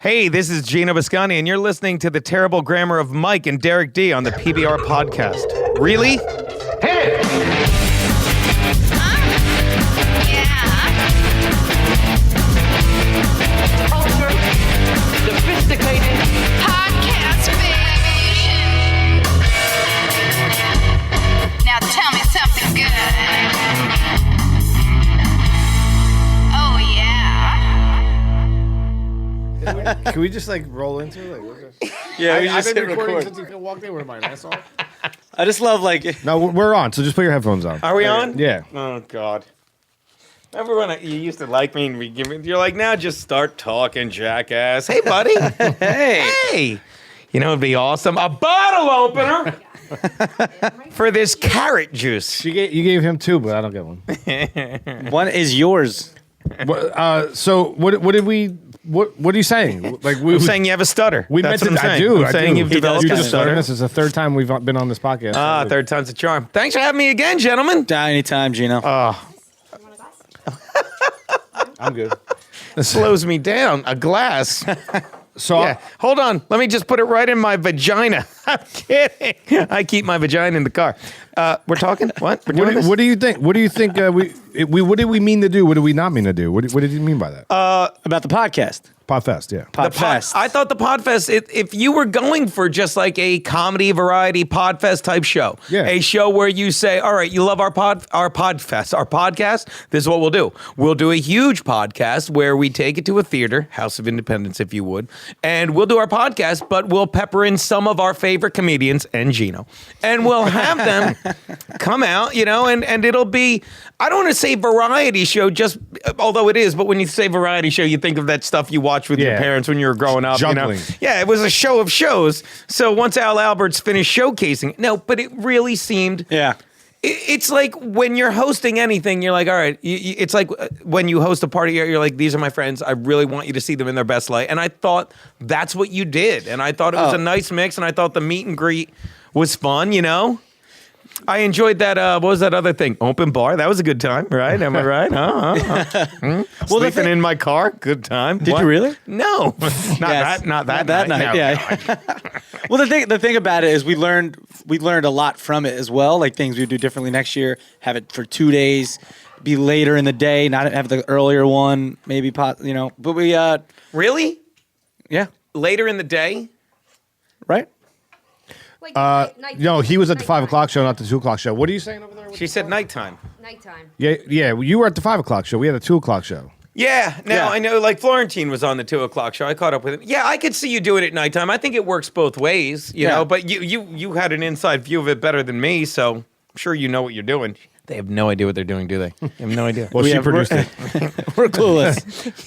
Hey, this is Geno Bisconte, and you're listening to the terrible grammar of Mike and Derek D on the PBR podcast. Really? Hey! Sophisticated podcast, baby. Now tell me something good. Oh yeah. Can we just like roll into it? Like, what's this? Yeah, we just I've been hit recording record. since you walked in with my mask on. I just love like No, we're on. So just put your headphones on. Are we on? Yeah. Oh, God. Remember when you used to like me and you're like, now just start talking, jackass. Hey, buddy. Hey. You know, it'd be awesome. A bottle opener for this carrot juice. You gave him two, but I don't get one. one is yours. So what are you saying? Like I'm saying you have a stutter. we That's meant what to. I'm I saying. do. I'm saying you've He does developed You a just stutter. learned this. It's the third time we've been on this podcast. Ah, third time's a charm. Thanks for having me again, gentlemen. Anytime, Gino. I'm good. Slows me down. A glass. So Yeah. Hold on. Let me just put it right in my vagina. I'm kidding. I keep my vagina in the car. We're talking? What? We're doing this? what do you think? What do you think? What did we mean to do? What did we not mean to do? What did you mean by that? About the podcast. Podfest, yeah. Podfest. I thought the Podfest, if you were going for just like a comedy variety Podfest type show, Yeah. a show where you say, all right, you love our podcast, this is what we'll do. We'll do a huge podcast where we take it to a theater, House of Independence, if you would, and we'll do our podcast, but we'll pepper in some of our favorite comedians and Geno, and we'll have them come out, you know, and it'll be, I don't want to say variety show, just although it is, but when you say variety show, you think of that stuff you watch with your Yeah. parents when you were growing up. Juggling. You know? Yeah, it was a show of shows. So once Al Alberts finished showcasing, no, but it really seemed. Yeah. It's like when you're hosting anything, you're like, all right. It's like when you host a party, you're like, these are my friends. I really want you to see them in their best light. And I thought that's what you did. And I thought it was a nice mix. And I thought the meet and greet was fun, you know? I enjoyed that. What was that other thing? Open bar. That was a good time, right? Am I right? Well, Sleeping in my car. Good time. Did you really? No, not that night. night. No. Yeah. Well, the thing about it is we learned a lot from it as well. Like things we do differently next year. Have it for 2 days. Be later in the day. Not have the earlier one. Maybe But we Really? yeah. Later in the day? Right. No, he was at the 5 o'clock show, not the 2 o'clock show. What are you saying over there? She said nighttime. Nighttime. Yeah. You were at the 5 o'clock show. We had a 2 o'clock show. Yeah. Now Yeah. I know. Like Florentine was on the 2 o'clock show. I caught up with him. Yeah, I could see you doing it at nighttime. I think it works both ways. You Yeah. know, but you had an inside view of it better than me, so I'm sure you know what you're doing. They have no idea what they're doing, do they? They have no idea. Well, she produced it. We're clueless.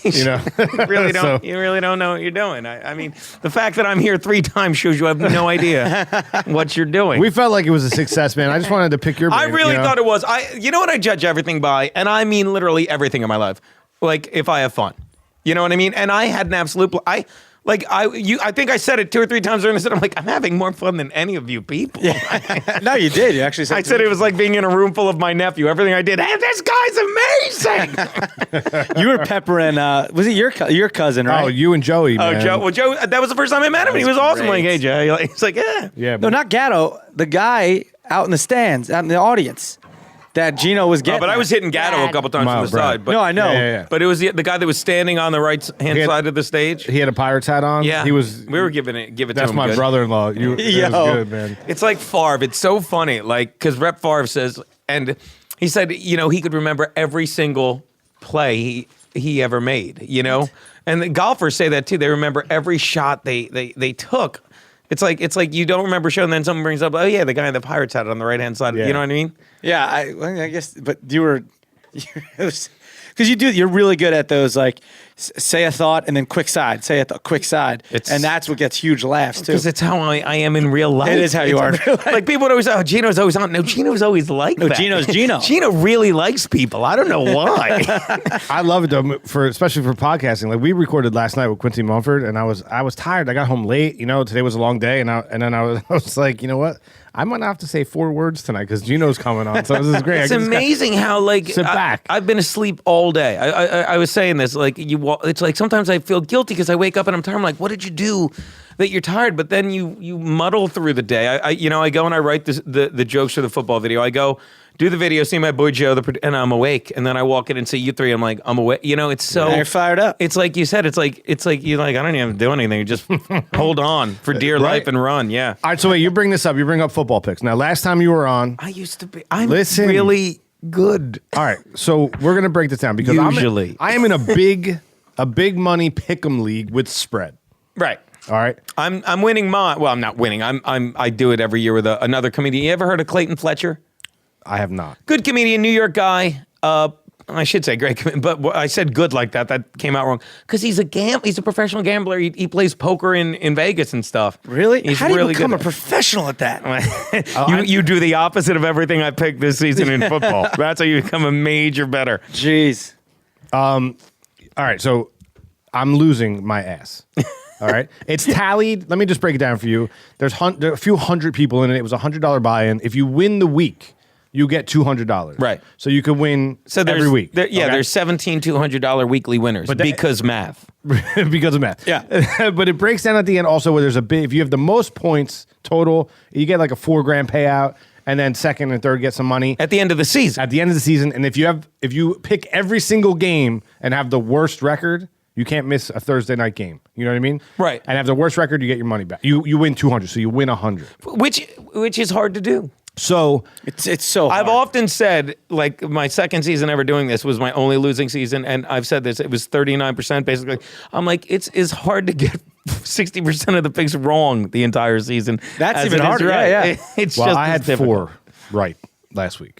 You know, You really don't know what you're doing. I mean, the fact that I'm here 3 times shows you have no idea what you're doing. We felt like it was a success, man. I just wanted to pick your brain. I really you know? thought it was. You know what I judge everything by? And I mean literally everything in my life. Like if I have fun. You know what I mean? And I had an absolute I think I said it 2 or 3 times during the set. I'm like, I'm having more fun than any of you people. No, you did. You actually said. I said it was like being in a room full of my nephew. Everything I did, hey, this guy's amazing. You were peppering. Was it your cousin? Right. Oh, you and Joey, man. Oh, Joe. Well, Joe, that was the first time I met him, and he was awesome. great. Like, hey, Joe. He's like, yeah. Yeah. No, not Gatto. The guy out in the stands, out in the audience, that Geno was getting. But I was hitting Gatto a Brad. couple times from the Brad. side. But, No, I know. Yeah. But it was the guy that was standing on the right hand He had- side of the stage. He had a Pirates hat on. Yeah, He was. We were give it to That's him. my good. brother-in-law. It was Yo. good, man. It's like Favre. It's so funny. Like, because Rep Favre says, and he said, you know, he could remember every single play he ever made, you know? And the golfers say that too. They remember every shot they took. It's like you don't remember showing, then someone brings up, oh yeah, the guy in the Pirates hat on the right hand side. Yeah. You know what I mean? Yeah, I guess. But you were, because you're really good at those. Like, say a thought and then quick side. Say a quick side, and that's what gets huge laughs too. Because it's how I am in real life. It is how you are in real life. Like people would always say, oh, Geno's always on. No, Geno's always like that. Geno's Geno. Geno really likes people. I don't know why. I love it though, especially for podcasting. Like we recorded last night with Quincy Mumford, and I was tired. I got home late. You know, today was a long day, and then I was like, you know what? I might not have to say 4 words tonight because Geno's coming on. So this is great. It's amazing how like sit back. I've been asleep all whole day. I was saying this, like it's like sometimes I feel guilty because I wake up and I'm tired. I'm like, what did you do that you're tired? But then you muddle through the day. I go and I write the jokes for the football video. I go do the video, see my boy Joe, and I'm awake. And then I walk in and see you three. I'm like, I'm awake. It's so You're fired up. It's like you said. It's like you're like I don't even have to do anything. Just hold on for dear Right. life and run. Yeah. All right, so wait, you bring this up. You bring up football picks. Now, last time you were on, I used to be. I'm Listen. really good. all right, so we're gonna break this down because Usually. I am in a big money pick'em league with spread. Right. All right, I'm winning mine. Well, I'm not winning. I do it every year with another comedian. You ever heard of Clayton Fletcher? I have not. Good comedian, New York guy. I should say great comedian, but I said good like that. That came out wrong because he's a professional gambler. He plays poker in Vegas and stuff. Really? He's How do you really become good a professional at that? you do the opposite of everything I picked this season in football. That's how you become a major bettor. Jeez. All right, so I'm losing my ass. All right, it's tallied. Let me just break it down for you. There are a few hundred people in it. It was $100 buy-in. If you win the week, you get $200. Right. So you could win every week. There's 17 $200 weekly winners because math. Because of math. Yeah. But it breaks down at the end also where there's if you have the most points total, you get like a $4,000 payout, and then second and third get some money. At the end of the season. At the end of the season, and if you pick every single game and have the worst record, you can't miss a Thursday night game. You know what I mean? Right. And have the worst record, you get your money back. You win 200, so you win 100. Which is hard to do. So It's so hard. I've often said, like, my second season ever doing this was my only losing season, and I've said this, it was 39% basically. I'm like, it's hard to get 60% of the picks wrong the entire season. That's as even it is harder, right. yeah. It's well, just I had as difficult. 4 right last week.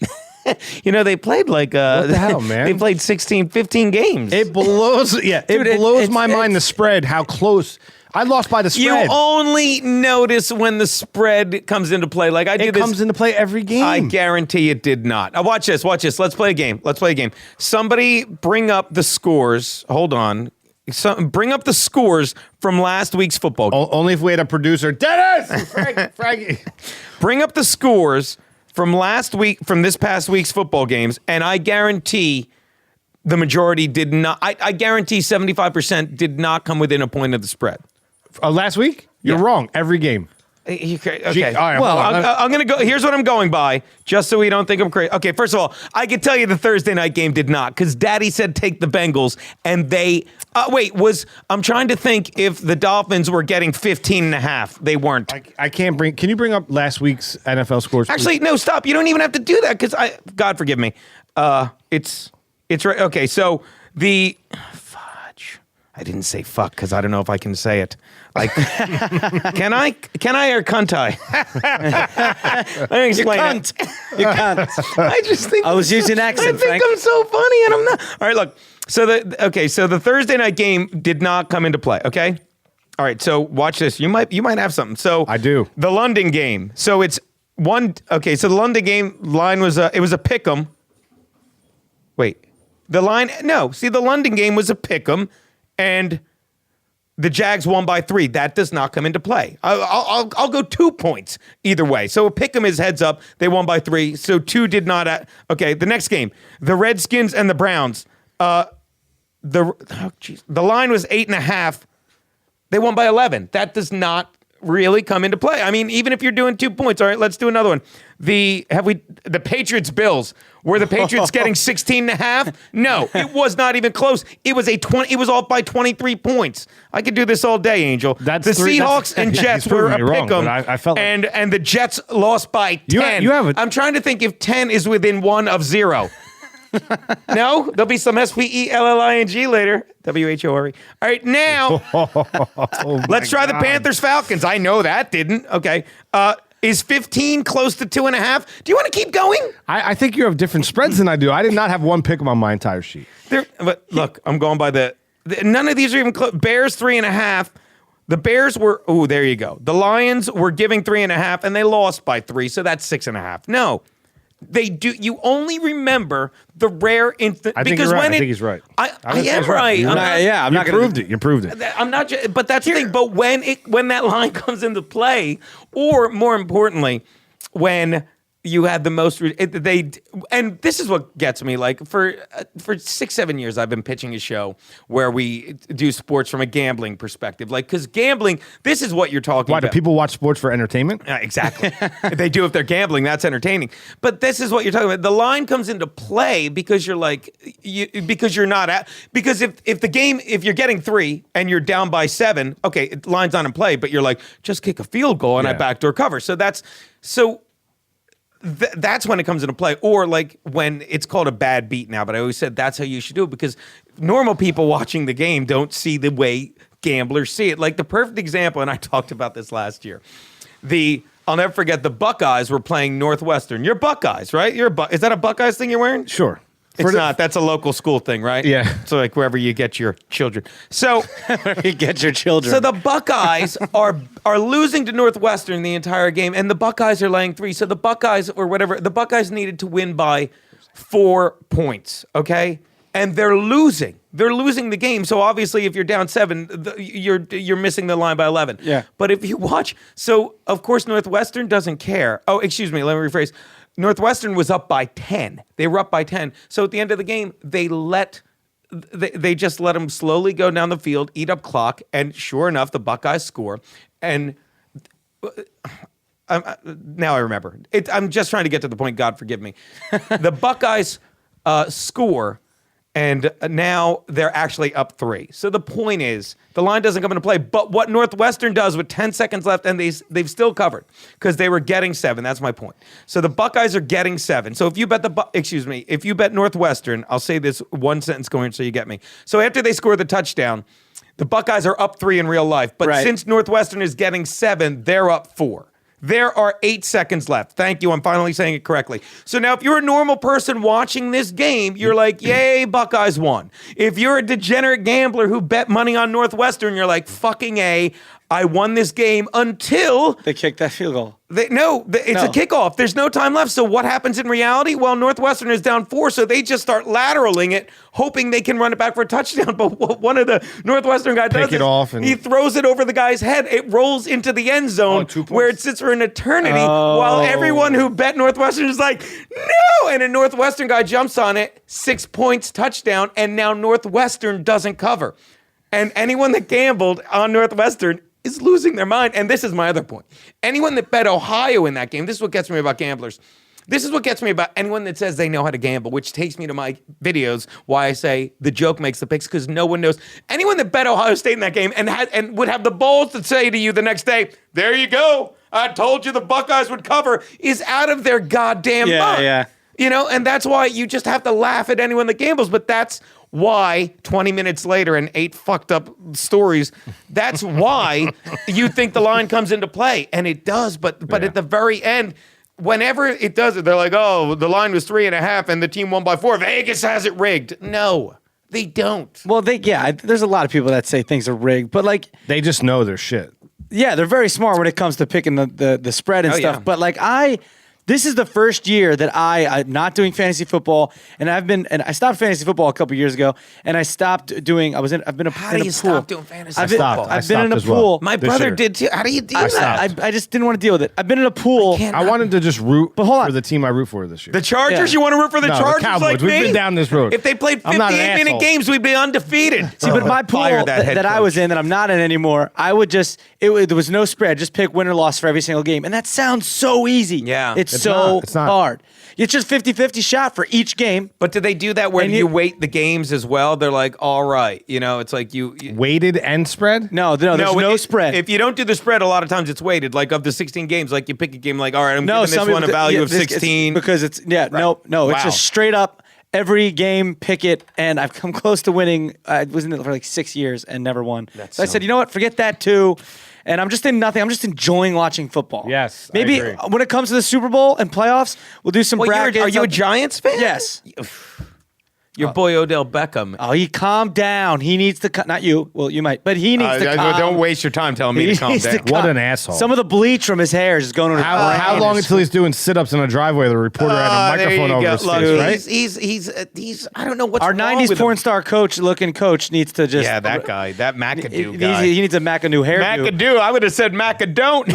They played like What the hell, man? They played 15 games. It blows. Yeah, Dude, it blows it's- my mind. The spread, how close. I lost by the You spread. only notice when the spread comes into play. Like I do It this. comes into play every game. I guarantee it did not. Watch this. Let's play a game. Somebody bring up the scores. Hold on. Bring up the scores from last week's football game. Only if we had a producer. Dennis! Frankie. Bring up the scores from this past week's football games, and I guarantee the majority did not. I guarantee 75% did not come within a point of the spread. Last week? You're Yeah. wrong. Every game. Okay. All right, Well, hold on. I'm going to go. Here's what I'm going by, just so we don't think I'm crazy. Okay, first of all, I can tell you the Thursday night game did not, because Daddy said take the Bengals, and they. I'm trying to think if the Dolphins were getting 15.5. They weren't. I can't bring. Can you bring up last week's NFL scores? please? Actually, no, stop. You don't even have to do that, because God forgive me. It's right. Okay, so the fudge. I didn't say fuck because I don't know if I can say it. Like, can I or can't I? Let me explain it. You can't. I just think I was using accent, I think Frank. I'm so funny, and I'm not. All right, look. So the Thursday night game did not come into play. Okay. All right. So watch this. You might have something. So I do. The London game. So it's one. Okay. So the London game line was it was a pick'em. Wait. The line. No. See, the London game was a pick'em, and the Jags won by 3. That does not come into play. I'll go 2 points either way. So a pick'em is heads up. They won by 3. So 2 did not. Okay, the next game, the Redskins and the Browns. The line was 8.5. They won by 11. That does not really come into play. I mean, even if you're doing 2 points, all right, let's do another one. The Patriots Bills. Were the Patriots getting 16.5? No, it was not even close. It was it was off by 23 points. I could do this all day, Angel. That's the three- Seahawks and yeah, Jets he's were a proving me wrong, pick'em, but I felt like- and the Jets lost by 10. You have a- I'm trying to think if 10 is within 1 of 0. No, there'll be some SPELLING later. WHORE. All right, now let's try the Panthers Falcons. I know that didn't. Okay. Is 15 close to 2.5? Do you want to keep going? I think you have different spreads than I do. I did not have one pick on my entire sheet. But look, I'm going by none of these are even close. Bears 3.5. The Bears were, there you go. The Lions were giving 3.5 and they lost by 3. So that's 6.5. No. They do. You only remember the rare instant. I think because you're right. when I think he's right. I think am he's right. You're I'm right. not- I'm not You gonna proved it. You proved it. I'm not. But that's the thing. But when that line comes into play, or more importantly, when you had the most and this is what gets me. Like for 6-7 years I've been pitching a show where we do sports from a gambling perspective, like, because gambling, this is what you're talking Why about. do people watch sports for entertainment? Exactly. They do if they're gambling. That's entertaining. But this is what you're talking about. The line comes into play because you're like, because you're not at, because if the game, if you're getting 3 and you're down by 7, okay, line's not in play, but you're like, just kick a field goal and I backdoor cover. So that's when it comes into play. Or like when it's called a bad beat now, but I always said that's how you should do it, because normal people watching the game don't see the way gamblers see it. Like the perfect example, and I talked about this last year, I'll never forget, the Buckeyes were playing Northwestern. You're Buckeyes, right? Is that a Buckeyes thing you're wearing? Sure. It's not. That's a local school thing, right? Yeah. So like wherever you get your children. So You get your children. So the Buckeyes are losing to Northwestern the entire game, and the Buckeyes are laying 3. So the Buckeyes, or whatever, the Buckeyes needed to win by 4 points, okay? And they're losing. They're losing the game. So obviously, if you're down 7, you're missing the line by 11. Yeah. But if you watch, so of course Northwestern doesn't care. Oh, excuse me. Let me rephrase. Northwestern was up by 10. They were up by 10. So at the end of the game, they just let them slowly go down the field, eat up clock, and sure enough, the Buckeyes score. And now I remember. I'm just trying to get to the point. God forgive me. The Buckeyes score, and now they're actually up 3. So the point is, the line doesn't come into play. But what Northwestern does with 10 seconds left, and they've still covered because they were getting 7. That's my point. So the Buckeyes are getting 7. So if you bet if you bet Northwestern, I'll say this one sentence going so you get me. So after they score the touchdown, the Buckeyes are up 3 in real life. But since Northwestern is getting 7, they're up 4. There are 8 seconds left. Thank you. I'm finally saying it correctly. So now if you're a normal person watching this game, you're like, yay, Buckeyes won. If you're a degenerate gambler who bet money on Northwestern, you're like, fucking A, I won this game until they kicked that field goal. It's a kickoff. There's no time left. So what happens in reality? Well, Northwestern is down 4, so they just start lateraling it, hoping they can run it back for a touchdown. But what one of the Northwestern guys does is he throws it over the guy's head. It rolls into the end zone where it sits for an eternity, while everyone who bet Northwestern is like, no! And a Northwestern guy jumps on it, 6 points, touchdown, and now Northwestern doesn't cover. And anyone that gambled on Northwestern is losing their mind. And this is my other point. Anyone that bet Ohio in that game, this is what gets me about gamblers. This is what gets me about anyone that says they know how to gamble, which takes me to my videos, why I say the joke makes the picks, because no one knows. Anyone that bet Ohio State in that game and would have the balls to say to you the next day, there you go, I told you the Buckeyes would cover, is out of their goddamn mind. Yeah. You know, and that's why you just have to laugh at anyone that gambles, but that's why 20 minutes later and 8 fucked up stories, that's why you think the line comes into play. And it does, but at the very end, whenever it does it, they're like, oh, the line was 3.5 and the team won by 4. Vegas has it rigged. No, they don't. Well, there's a lot of people that say things are rigged, but like They just know their shit. yeah, they're very smart when it comes to picking the spread and stuff. Yeah. But like this is the first year that I'm not doing fantasy football, and I stopped fantasy football a couple years ago, and I stopped doing. I've been in a How do you pool. stop doing fantasy I football? stopped. I've been in a as well. pool. My This brother year. did too. How do you do that? I just didn't want to deal with it. I've been in a pool. I wanted to just root But hold on. for the team I root for this year. The Chargers? Yeah. You want to root for the No, the Chargers Cowboys. like We've me? been down this road. If they played I'm not an 58-minute asshole. games, we'd be undefeated. See, but my pool Fire that head that I coach. was in, that I'm not in anymore, I would just, there was no spread. Just pick win or loss for every single game. And that sounds so easy. Yeah. It's It's so not. It's not. hard. It's just 50-50 shot for each game. But do they do that where And you you- weight the games as well? They're like, all right, it's like you Weighted and spread? No, there's no spread. If you don't do the spread, a lot of times it's weighted. Like of the 16 games, like you pick a game like, all right, I'm no, giving this one a value of 16. because it's no, it's Wow. just straight up every game pick it. And I've come close to winning. I was in it for like 6 years and never won. So I said, you know what? Forget that too. And I'm just in nothing. I'm just enjoying watching football. Yes, I Maybe agree. when it comes to the Super Bowl and playoffs, we'll do some Well, brackets. are you a Giants fan? Yes. Your boy Odell Beckham. Oh, he calmed down. He needs to not you. Well, you might, but he needs to calm. Don't waste your time telling me to calm down. What an asshole. Some of the bleach from his hair is just going on. How long until he's doing sit-ups in a driveway? The reporter had a microphone over his face, right? He's I don't know what's Our wrong 90s with porn him. star looking coach needs to just That guy, that McAdoo guy. He needs a McAdoo hairdo. McAdoo. I would have said Macadon't.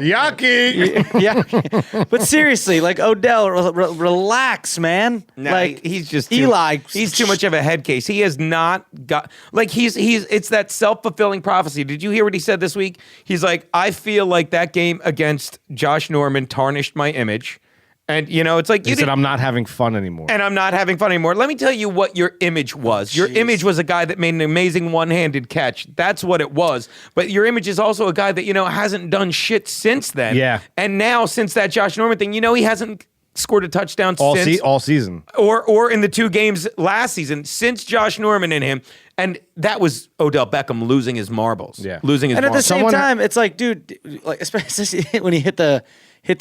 Yucky. Yeah, but seriously, like Odell, relax, man. Nah, like he's just Eli. He's too much of a head case. He has not got like he's it's that self-fulfilling prophecy. Did you hear what he said this week? He's like, I feel like that game against Josh Norman tarnished my image. And it's like He said, I'm not having fun anymore. and I'm not having fun anymore. Let me tell you what your image was. Your image was a guy that made an amazing one-handed catch. That's what it was. But your image is also a guy that, hasn't done shit since then. Yeah. And now, since that Josh Norman thing, he hasn't scored a touchdown since. All season. Or in the 2 games last season, since Josh Norman and him. And that was Odell Beckham losing his marbles. Yeah. Losing his And at the marbles. same time, it's like, dude, like especially when he hit the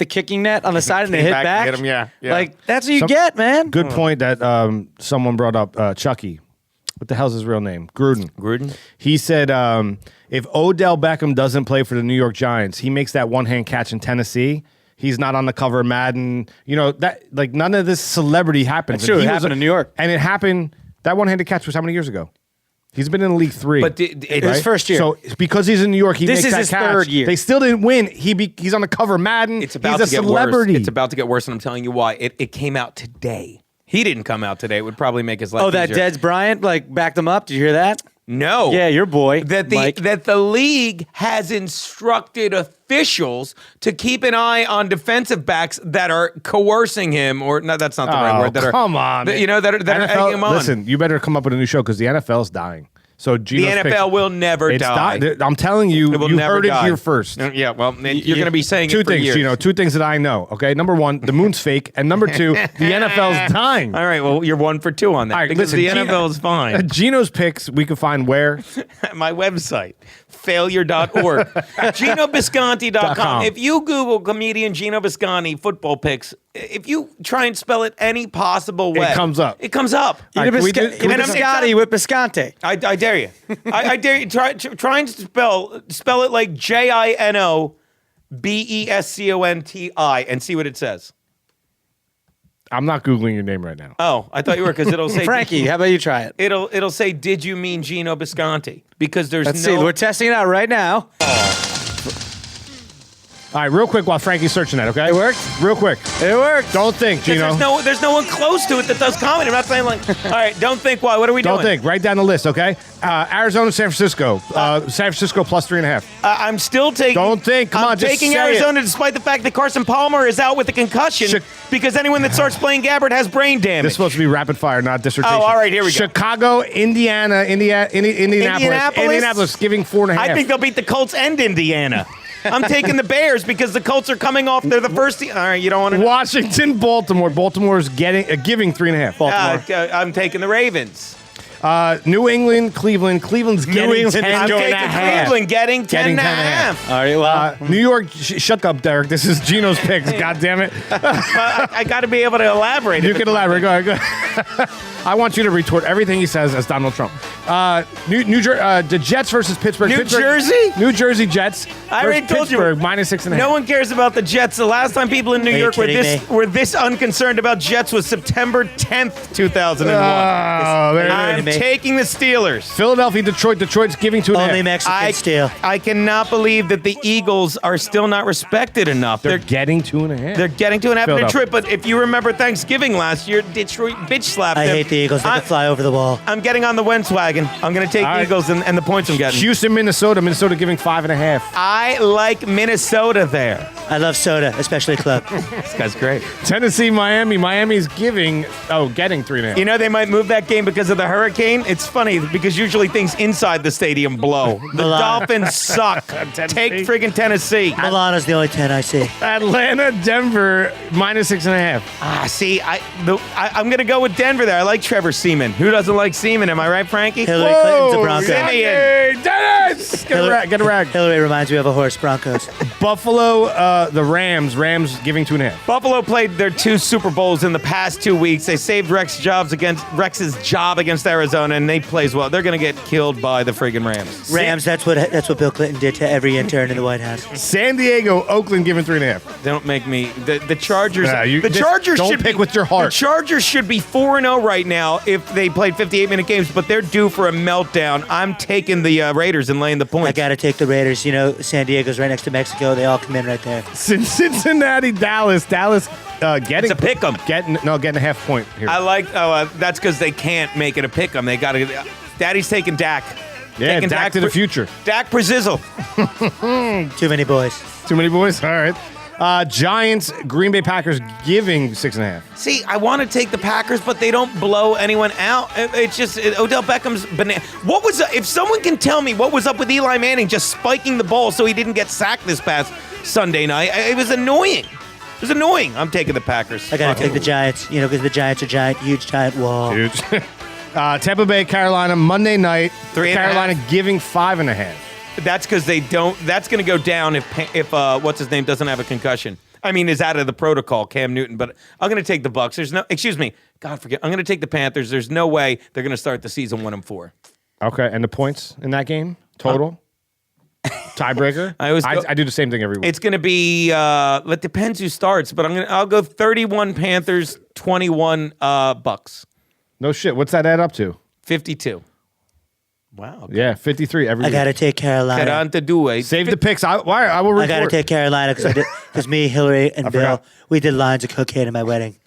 kicking net on the side and it Came hit back back. and hit him, yeah. Like that's what you get, man. Good point that someone brought up. Chucky. What the hell's his real name? Gruden. He said if Odell Beckham doesn't play for the New York Giants, he makes that one-hand catch in Tennessee. He's not on the cover of Madden. That like none of this celebrity happens. That's true. And It he happened in New York. And it happened. That one-handed catch was how many years ago? He's been in the league 3. But His first year. So because he's in New York, he This makes is that his catch. third year. They still didn't win. He's on the cover of Madden. It's about he's to a get celebrity. worse. It's about to get worse, and I'm telling you why. It came out today. He didn't come out today. It would probably make his life Oh, that easier. Dez Bryant like backed him up. Did you hear that? No. Yeah, your boy. That the league has instructed officials to keep an eye on defensive backs that are coercing him, or no, that's not the right word. That are, come on. that are egging him on. Listen, you better come up with a new show because the NFL's dying. So the Geno's NFL picks, will never die. I'm telling you, It will you never heard die. it here first. Yeah, well, you're going to be saying two it for things, years. Geno. 2 things that I know. Okay, number 1, the moon's fake, and number 2, the NFL's dying. All right, well, you're 1 for 2 on that. All right, because listen, the NFL is fine. Geno's picks we can find where. My website, failure.org. GenoBisconte.com. If you Google comedian Geno Bisconte football picks, if you try and spell it any possible way, comes up. It comes up. All right, can we do- can we do- Biscotti with Bisconte. I dare you. I dare you. Try and spell it like JINOBESCONTI and see what it says. I'm not Googling your name right now. Oh, I thought you were, because it'll say Frankie, how about you try it? It'll say, did you mean Geno Bisconte? Because there's Let's no. see. We're testing it out right now. All right, real quick while Frankie's searching that, okay? It worked? Real quick. It worked. Don't think, Geno. There's no one close to it that does comedy. I'm not saying like, all right, don't think why. What are we doing? Don't think. Write down the list, okay? Arizona, San Francisco. San Francisco plus 3.5. I'm still taking. Don't think. Come on, I'm just taking say Arizona despite the fact that Carson Palmer is out with a concussion because anyone that starts playing Gabbard has brain damage. This is supposed to be rapid fire, not dissertation. Oh, all right, here we go. Chicago, Indianapolis, giving 4.5. I think they'll beat the Colts and Indiana. I'm taking the Bears because the Colts are coming off. They're the first team. All right, you don't want to. Washington, Baltimore. Baltimore is giving 3.5. Baltimore. I'm taking the Ravens. New England, Cleveland. Cleveland's getting England is 10 I'm and a taking half. Cleveland getting 10 and a Getting 10 and a half. All right, well. New York, shut up, Derek. This is Geno's picks. God damn it. I got to be able to elaborate. You if can it's- elaborate. Go ahead. I want you to retort everything he says as Donald Trump. The Jets versus Pittsburgh. New Pittsburgh- Jersey? New Jersey Jets. I already versus told you. Pittsburgh, minus 6.5. No one cares about the Jets. The last time people in New Are you York were kidding were this unconcerned about Jets was September 10th, 2001. Oh, there it I'm is. taking the Steelers. Philadelphia, Detroit. Detroit's giving 2.5. Only Mexican steel. I cannot believe that the Eagles are still not respected enough. They're getting 2.5. They're getting to an half in Philadelphia. Detroit, but if you remember Thanksgiving last year, Detroit bitch slapped I them. hate the Eagles. They I- can fly over the wall. I'm getting on the Wentz wagon. I'm going to take All the right. Eagles and the points I'm getting. Houston, Minnesota. Minnesota giving 5.5. I like Minnesota there. I love soda, especially club. This guy's great. Tennessee, Miami. Miami's getting 3.5. You know, they might move that game because of the hurricane. It's funny because usually things inside the stadium blow. The Milan. Dolphins suck. Take friggin' Tennessee. Milano's the only 10 I see. Atlanta, Denver, minus 6.5. See, I'm going to go with Denver there. I like Trevor Seaman. Who doesn't like Seaman? Am I right, Frankie? Hillary Clinton's a Bronco. Simeon. Hey, Dennis! Get a rag. Hillary reminds me of a horse, Broncos. Buffalo, the Rams giving 2.5. Buffalo played their 2 Super Bowls in the past 2 weeks. They saved Rex's job against Arizona, and they plays well. They're going to get killed by the friggin' Rams. Rams, that's what Bill Clinton did to every intern in the White House. San Diego, Oakland giving 3.5. Don't make me. The Chargers. You the just Chargers don't should pick be, with your heart. The Chargers should be 4-0 right now if they played 58-minute games, but they're due for a meltdown. I'm taking the Raiders and laying the points. I got to take the Raiders. You know, San Diego's right next to Mexico. They all come in right there. Cincinnati, Dallas getting It's a pick 'em. Getting a half point here. I like. That's because they can't make it a pick 'em. They got to. Daddy's taking Dak. yeah, taking Dak to the future. Dak Brazizzle. Too many boys. Too many boys. All right. Giants, Green Bay Packers giving 6.5. See, I want to take the Packers, but they don't blow anyone out. It's just Odell Beckham's banana. What was if someone can tell me what was up with Eli Manning just spiking the ball so he didn't get sacked this past Sunday night? It was annoying. It was annoying. I'm taking the Packers. I got to take the Giants, because the Giants are giant, huge giant wall. Huge. Tampa Bay, Carolina, Monday night. 3.5. Carolina giving 5.5. That's because they don't. That's going to go down if what's his name doesn't have a concussion. I mean, is out of the protocol, Cam Newton. But I'm going to take the Bucks. I'm going to take the Panthers. There's no way they're going to start the season 1-4. Okay, and the points in that game total. Tiebreaker. I do the same thing every week. It's going to be. It depends who starts, but I'll go 31 Panthers, 21 Bucks. No shit. What's that add up to? 52. Wow. Okay. Yeah, 53 every I week. got to take Carolina. Save the picks. I will report. I got to take Carolina because me, Hillary, and Bill, forgot. we did lines of cocaine at my wedding.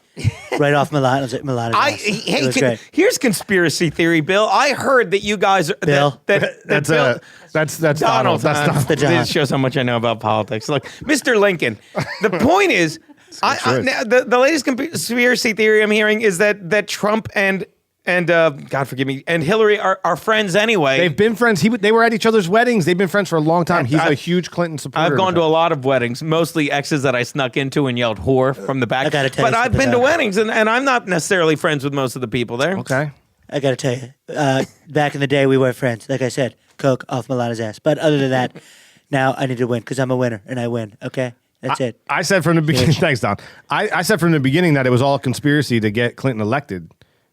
Right off Milano's house. It was great. Here's conspiracy theory, Bill. I heard that you guys are Bill? That's Bill, Donald. That's Donald. the John. This shows how much I know about politics. Look, Mr. Lincoln. The point is, the latest conspiracy theory I'm hearing is that Trump and God forgive me, and Hillary are friends anyway. They've been friends. They were at each other's weddings. They've been friends for a long time. He's a huge Clinton supporter. I've gone to a lot of weddings, mostly exes that I snuck into and yelled whore from the back. I gotta tell you but I've something, been to though. weddings, and I'm not necessarily friends with most of the people there. Okay. I got to tell you, back in the day, we were friends. Like I said, coke off Milano's ass. But other than that, now I need to win because I'm a winner, and I win. Okay? That's it. I said from the beginning. Thanks, Don. I said from the beginning that it was all a conspiracy to get Clinton elected.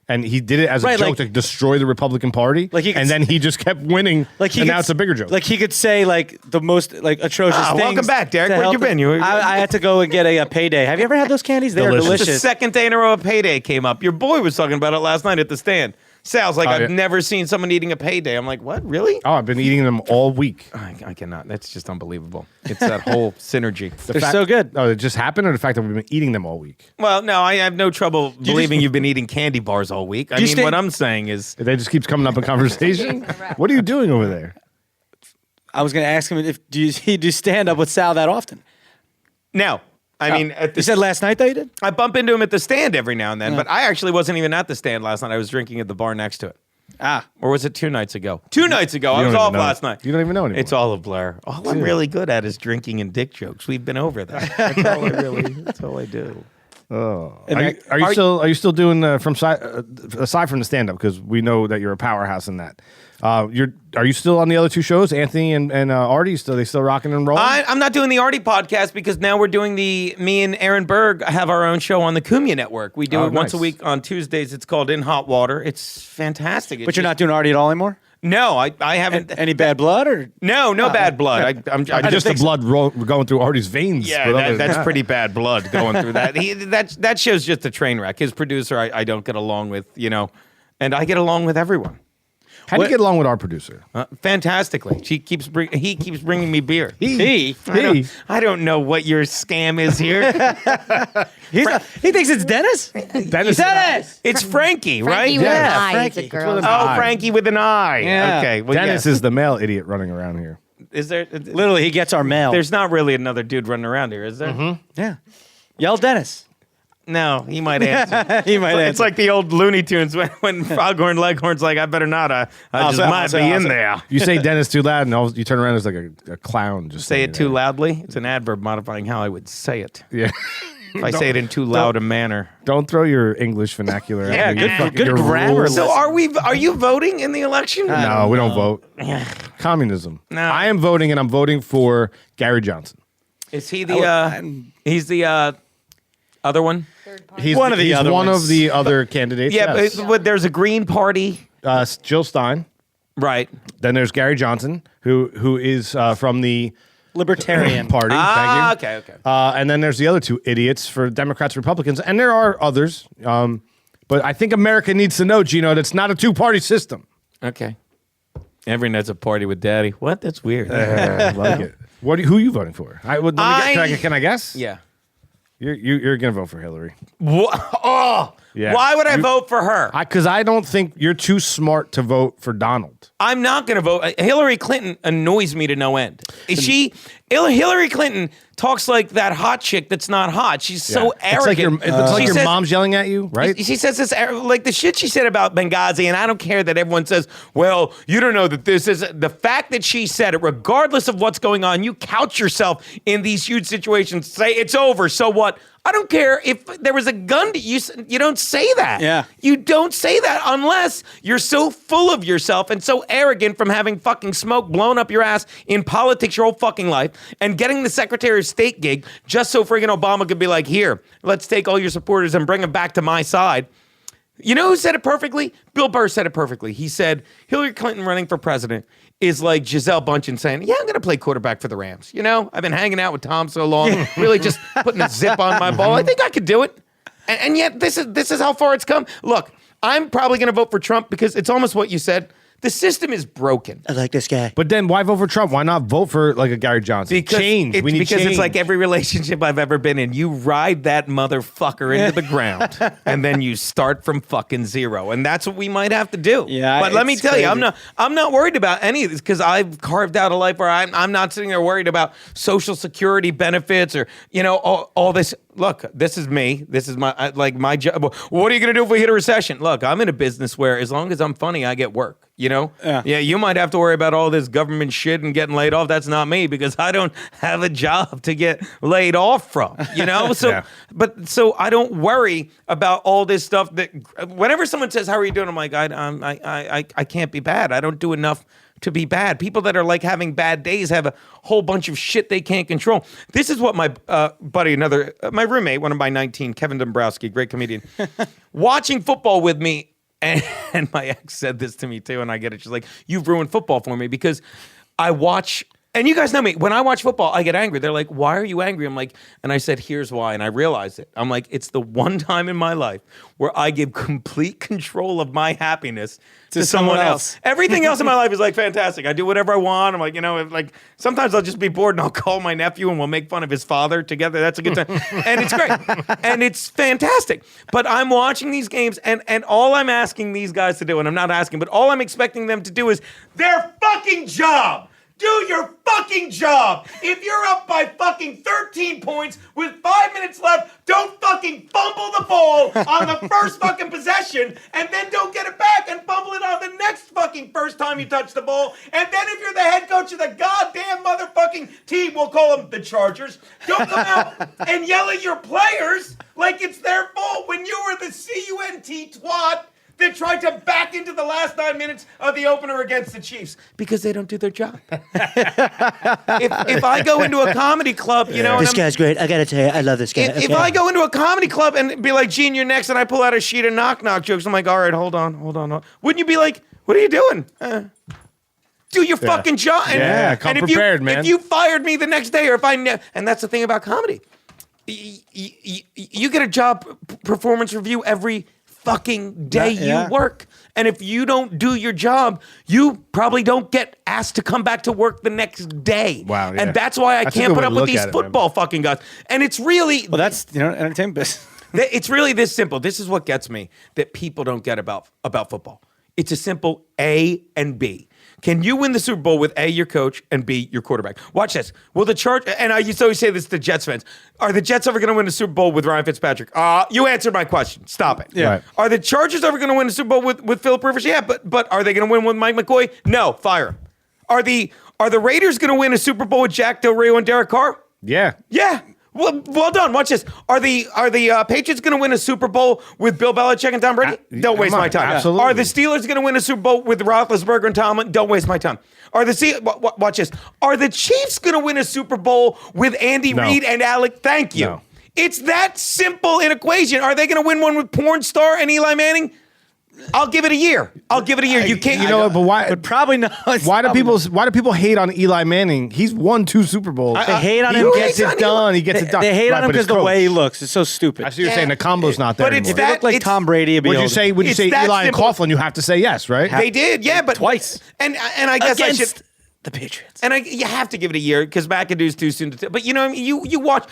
And he did it as a joke to destroy the Republican Party. And then he just kept winning. And now it's a bigger joke. Like he could say the most atrocious things. Welcome back, Derek. to Where'd help you been? them. I had to go and get a payday. Have you ever had those candies? They are Delicious. The delicious. second day in a row a payday came up. Your boy was talking about it last night at the stand. Sal's like, I've yeah. never seen someone eating a payday. I'm like, what? Really? Oh, I've been eating them all week. I cannot. That's just unbelievable. It's that whole synergy. They're so good. Oh, it just happened, or the fact that we've been eating them all week? Well, no, I have no trouble believing you've been eating candy bars all week. I mean, what I'm saying is, That just keeps coming up in conversation. What are you doing over there? I was going to ask him if do you stand up with Sal that often? no. I mean, You said last night that you did? I bump into him at the stand every now and then, but I actually wasn't even at the stand last night. I was drinking at the bar next to it. Or was it 2 nights ago? 2 nights ago. I was off last night. You don't even know anymore. It's all a blur. All I'm really good at is drinking and dick jokes. We've been over that. That's all I do. Are you still doing aside from the stand up, because we know that you're a powerhouse in that. Are you still on the other 2 shows, Anthony and Artie? They still rocking and rolling? I'm not doing the Artie podcast because now we're doing me and Aaron Berg have our own show on the Kumia Network. We do it once a week on Tuesdays. It's called In Hot Water. It's fantastic. But you're not doing Artie at all anymore? No, I haven't. Any bad blood or? No bad blood. I'm just the blood going through Artie's veins. Yeah, that's pretty bad blood going through that. That show's just a train wreck. His producer, I don't get along with, and I get along with everyone. How do you get along with our producer? Fantastically. He keeps bringing me beer. He I don't know what your scam is here. he thinks it's Dennis. Dennis. It's Frankie, right? Frankie with an Yeah, eye. Frankie. It's a girl. Oh, Frankie with an eye. Yeah. Okay. Well, Dennis yes. is the male idiot running around here. Is there? Literally, he gets our mail. There's not really another dude running around here, is there? Yeah. Yell Dennis. No, he might answer. He might It's answer. like the old Looney Tunes when Foghorn Leghorn's like, I better not. I just might be in there. You say Dennis too loud, and you turn around, there's like a clown. Just Say standing it too there. loudly. It's an adverb modifying how I would say it. Yeah. if I say it in too loud a manner. Don't throw your English vernacular at Yeah, me. good- You fucking- good your grammar rules. So are you voting in the election? No, we don't vote. Communism. No. I am voting, and I'm voting for Gary Johnson. Is he the he's the other one? He's One of the he's other one ones. of the other candidates. Yeah, yes. but there's a Green Party. Jill Stein. Right. Then there's Gary Johnson, who is from the Libertarian. party. Thank you. Okay. And then there's the other two idiots for Democrats, Republicans, and there are others. But I think America needs to know, Gino, that it's not a two-party system. Okay. Everyone has a party with Daddy. What? That's weird. I like it. Who are you voting for? Can I guess? Yeah. You're gonna vote for Hillary. Oh, Yeah. why would I vote for her? Because I don't think you're too smart to vote for Donald. I'm not going to vote. Hillary Clinton annoys me to no end. Hillary Clinton talks like that hot chick that's not hot. She's so arrogant. It's like She your says- mom's yelling at you, right? She says this, like the shit she said about Benghazi, and I don't care that everyone says, well, you don't know that this is the fact that she said it, regardless of what's going on, you couch yourself in these huge situations, say it's over, so what? I don't care if there was a gun to you. You don't say that. Yeah. You don't say that unless you're so full of yourself and so arrogant from having fucking smoke blown up your ass in politics your whole fucking life and getting the Secretary of State gig just so friggin' Obama could be like, here, let's take all your supporters and bring them back to my side. You know who said it perfectly? Bill Burr said it perfectly. He said, Hillary Clinton running for president is like Giselle Bundchen saying, yeah, I'm going to play quarterback for the Rams. You know, I've been hanging out with Tom so long, really just putting a zip on my ball. I think I could do it. And yet this is how far it's come. Look, I'm probably going to vote for Trump because it's almost what you said. The system is broken. I like this guy. But then why vote for Trump? Why not vote for like a Gary Johnson? Change. We need because change. it's like every relationship I've ever been in. You ride that motherfucker into the ground, and then you start from fucking zero, and that's what we might have to do. Yeah, but let me it's tell you, crazy. I'm not worried about any of this because I've carved out a life where I'm not sitting there worried about Social Security benefits or all this. Look, this is me. This is my job. What are you going to do if we hit a recession? Look, I'm in a business where as long as I'm funny, I get work. Yeah, you might have to worry about all this government shit and getting laid off. That's not me because I don't have a job to get laid off from, So, Yeah. so I don't worry about all this stuff that whenever someone says, how are you doing? I'm like, I can't be bad. I don't do enough to be bad. People that are like having bad days have a whole bunch of shit they can't control. This is what my buddy, my roommate, one of my 19, Kevin Dombrowski, great comedian, watching football with me. And my ex said this to me too, and I get it. She's like, you've ruined football for me because I watch, and you guys know me, when I watch football, I get angry. They're like, why are you angry? I'm like, and I said, here's why. And I realized it. I'm like, it's the one time in my life where I give complete control of my happiness to someone else. Everything else in my life is like fantastic. I do whatever I want. I'm like, like sometimes I'll just be bored and I'll call my nephew and we'll make fun of his father together. That's a good time. And it's great. And it's fantastic. But I'm watching these games and all I'm asking these guys to do, and I'm not asking, but all I'm expecting them to do is their fucking job. Do your fucking job. If you're up by fucking 13 points with 5 minutes left, don't fucking fumble the ball on the first fucking possession and then don't get it back and fumble it on the next fucking first time you touch the ball. And then if you're the head coach of the goddamn motherfucking team, we'll call them the Chargers, don't come out and yell at your players like it's their fault when you were the CUNT twat that tried to back into the last 9 minutes of the opener against the Chiefs because they don't do their job. if I go into a comedy club, This guy's great. I gotta tell you, I love this guy. if Okay. I go into a comedy club and be like, Gene, you're next, and I pull out a sheet of knock-knock jokes, I'm like, all right, hold on. Wouldn't you be like, what are you doing? Do your fucking job. Yeah, come if prepared, man. If you fired me the next day, or if and that's the thing about comedy. You get a job performance review every fucking day Yeah. you work. And if you don't do your job, you probably don't get asked to come back to work the next day. Wow, yeah. And that's why I That's a can't good put way up to with look these at it, man. football fucking guys. And it's really, Well, that's entertainment business. it's really this simple. This is what gets me that people don't get about football. It's a simple A and B. Can you win the Super Bowl with A, your coach, and B, your quarterback? Watch this. Will the Chargers, and I used to always say this to Jets fans, are the Jets ever going to win a Super Bowl with Ryan Fitzpatrick? You answered my question. Stop it. Yeah. Right. Are the Chargers ever going to win a Super Bowl with Philip Rivers? Yeah, but are they going to win with Mike McCoy? No, fire him. Are the Raiders going to win a Super Bowl with Jack Del Rio and Derek Carr? Yeah. Yeah. Well done. Watch this. Are the Patriots going to win a Super Bowl with Bill Belichick and Tom Brady? Don't waste my time. Absolutely. Are the Steelers going to win a Super Bowl with Roethlisberger and Tomlin? Don't waste my time. Watch this. Are the Chiefs going to win a Super Bowl with Andy Reid and Alec? Thank you. No. It's that simple an equation. Are they going to win one with porn star and Eli Manning? I'll give it a year. You can't. You know what? But why? But probably not. Why do people hate on Eli Manning? He's won 2 Super Bowls. They hate on him. He gets it done. He gets it done. They hate on him but because his the way coach. he looks. It's so stupid. I see you're saying the combo's not there But it's anymore. If he looked like it's- Tom Brady, it'd be Would you over. say It's that Eli and simple. Coughlin? You have to say yes, right? They did, yeah, but Twice. And I guess I should. Against the Patriots? And you have to give it a year because McAdoo's too soon to tell. But you know, what I mean? You watch.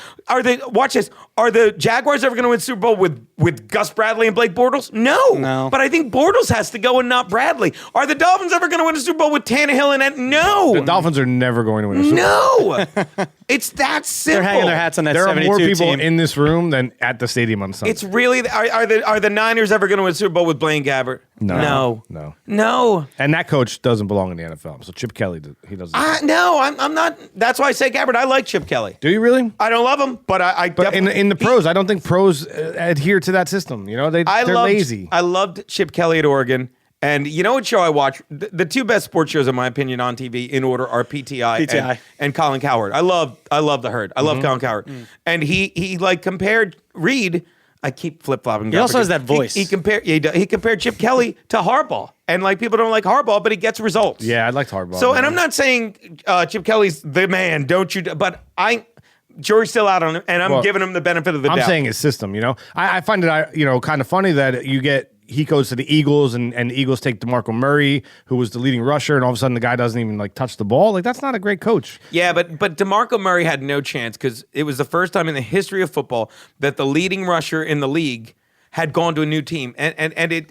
Watch this? Are the Jaguars ever going to win Super Bowl with Gus Bradley and Blake Bortles? No. But I think Bortles has to go and not Bradley. Are the Dolphins ever going to win a Super Bowl with Tannehill and no? The Dolphins are never going to win a Super Bowl. No. It's that simple. They're hanging their hats on that There are 72 more people team. in this room than at the stadium on Sunday. It's really are the Niners ever going to win a Super Bowl with Blaine Gabbert? No. No. And that coach doesn't belong in the NFL. So Chip Kelly, he doesn't. No, I'm not. That's why I say Gabbert. I like Chip Kelly. Do you really? I don't love him, but I But definitely. in the pros, I don't think pros adhere to that system. You know, they're lazy. I loved Chip Kelly at Oregon. And you know what show I watch? The 2 best sports shows, in my opinion, on TV in order are PTI. And Colin Cowherd. I love the Herd. I love Colin Cowherd. And he like compared Reed. I keep flip flopping. He also has that voice. He compared Chip Kelly to Harbaugh, and like people don't like Harbaugh, but he gets results. Yeah, I liked Harbaugh. So, and I'm not saying Chip Kelly's the man. Don't you? But jury's still out on him, and I'm giving him the benefit of the doubt. I'm saying his system. You know, I find it kind of funny that he goes to the Eagles and the Eagles take DeMarco Murray, who was the leading rusher, and all of a sudden the guy doesn't even like touch the ball. Like that's not a great coach. Yeah, but DeMarco Murray had no chance because it was the first time in the history of football that the leading rusher in the league had gone to a new team, and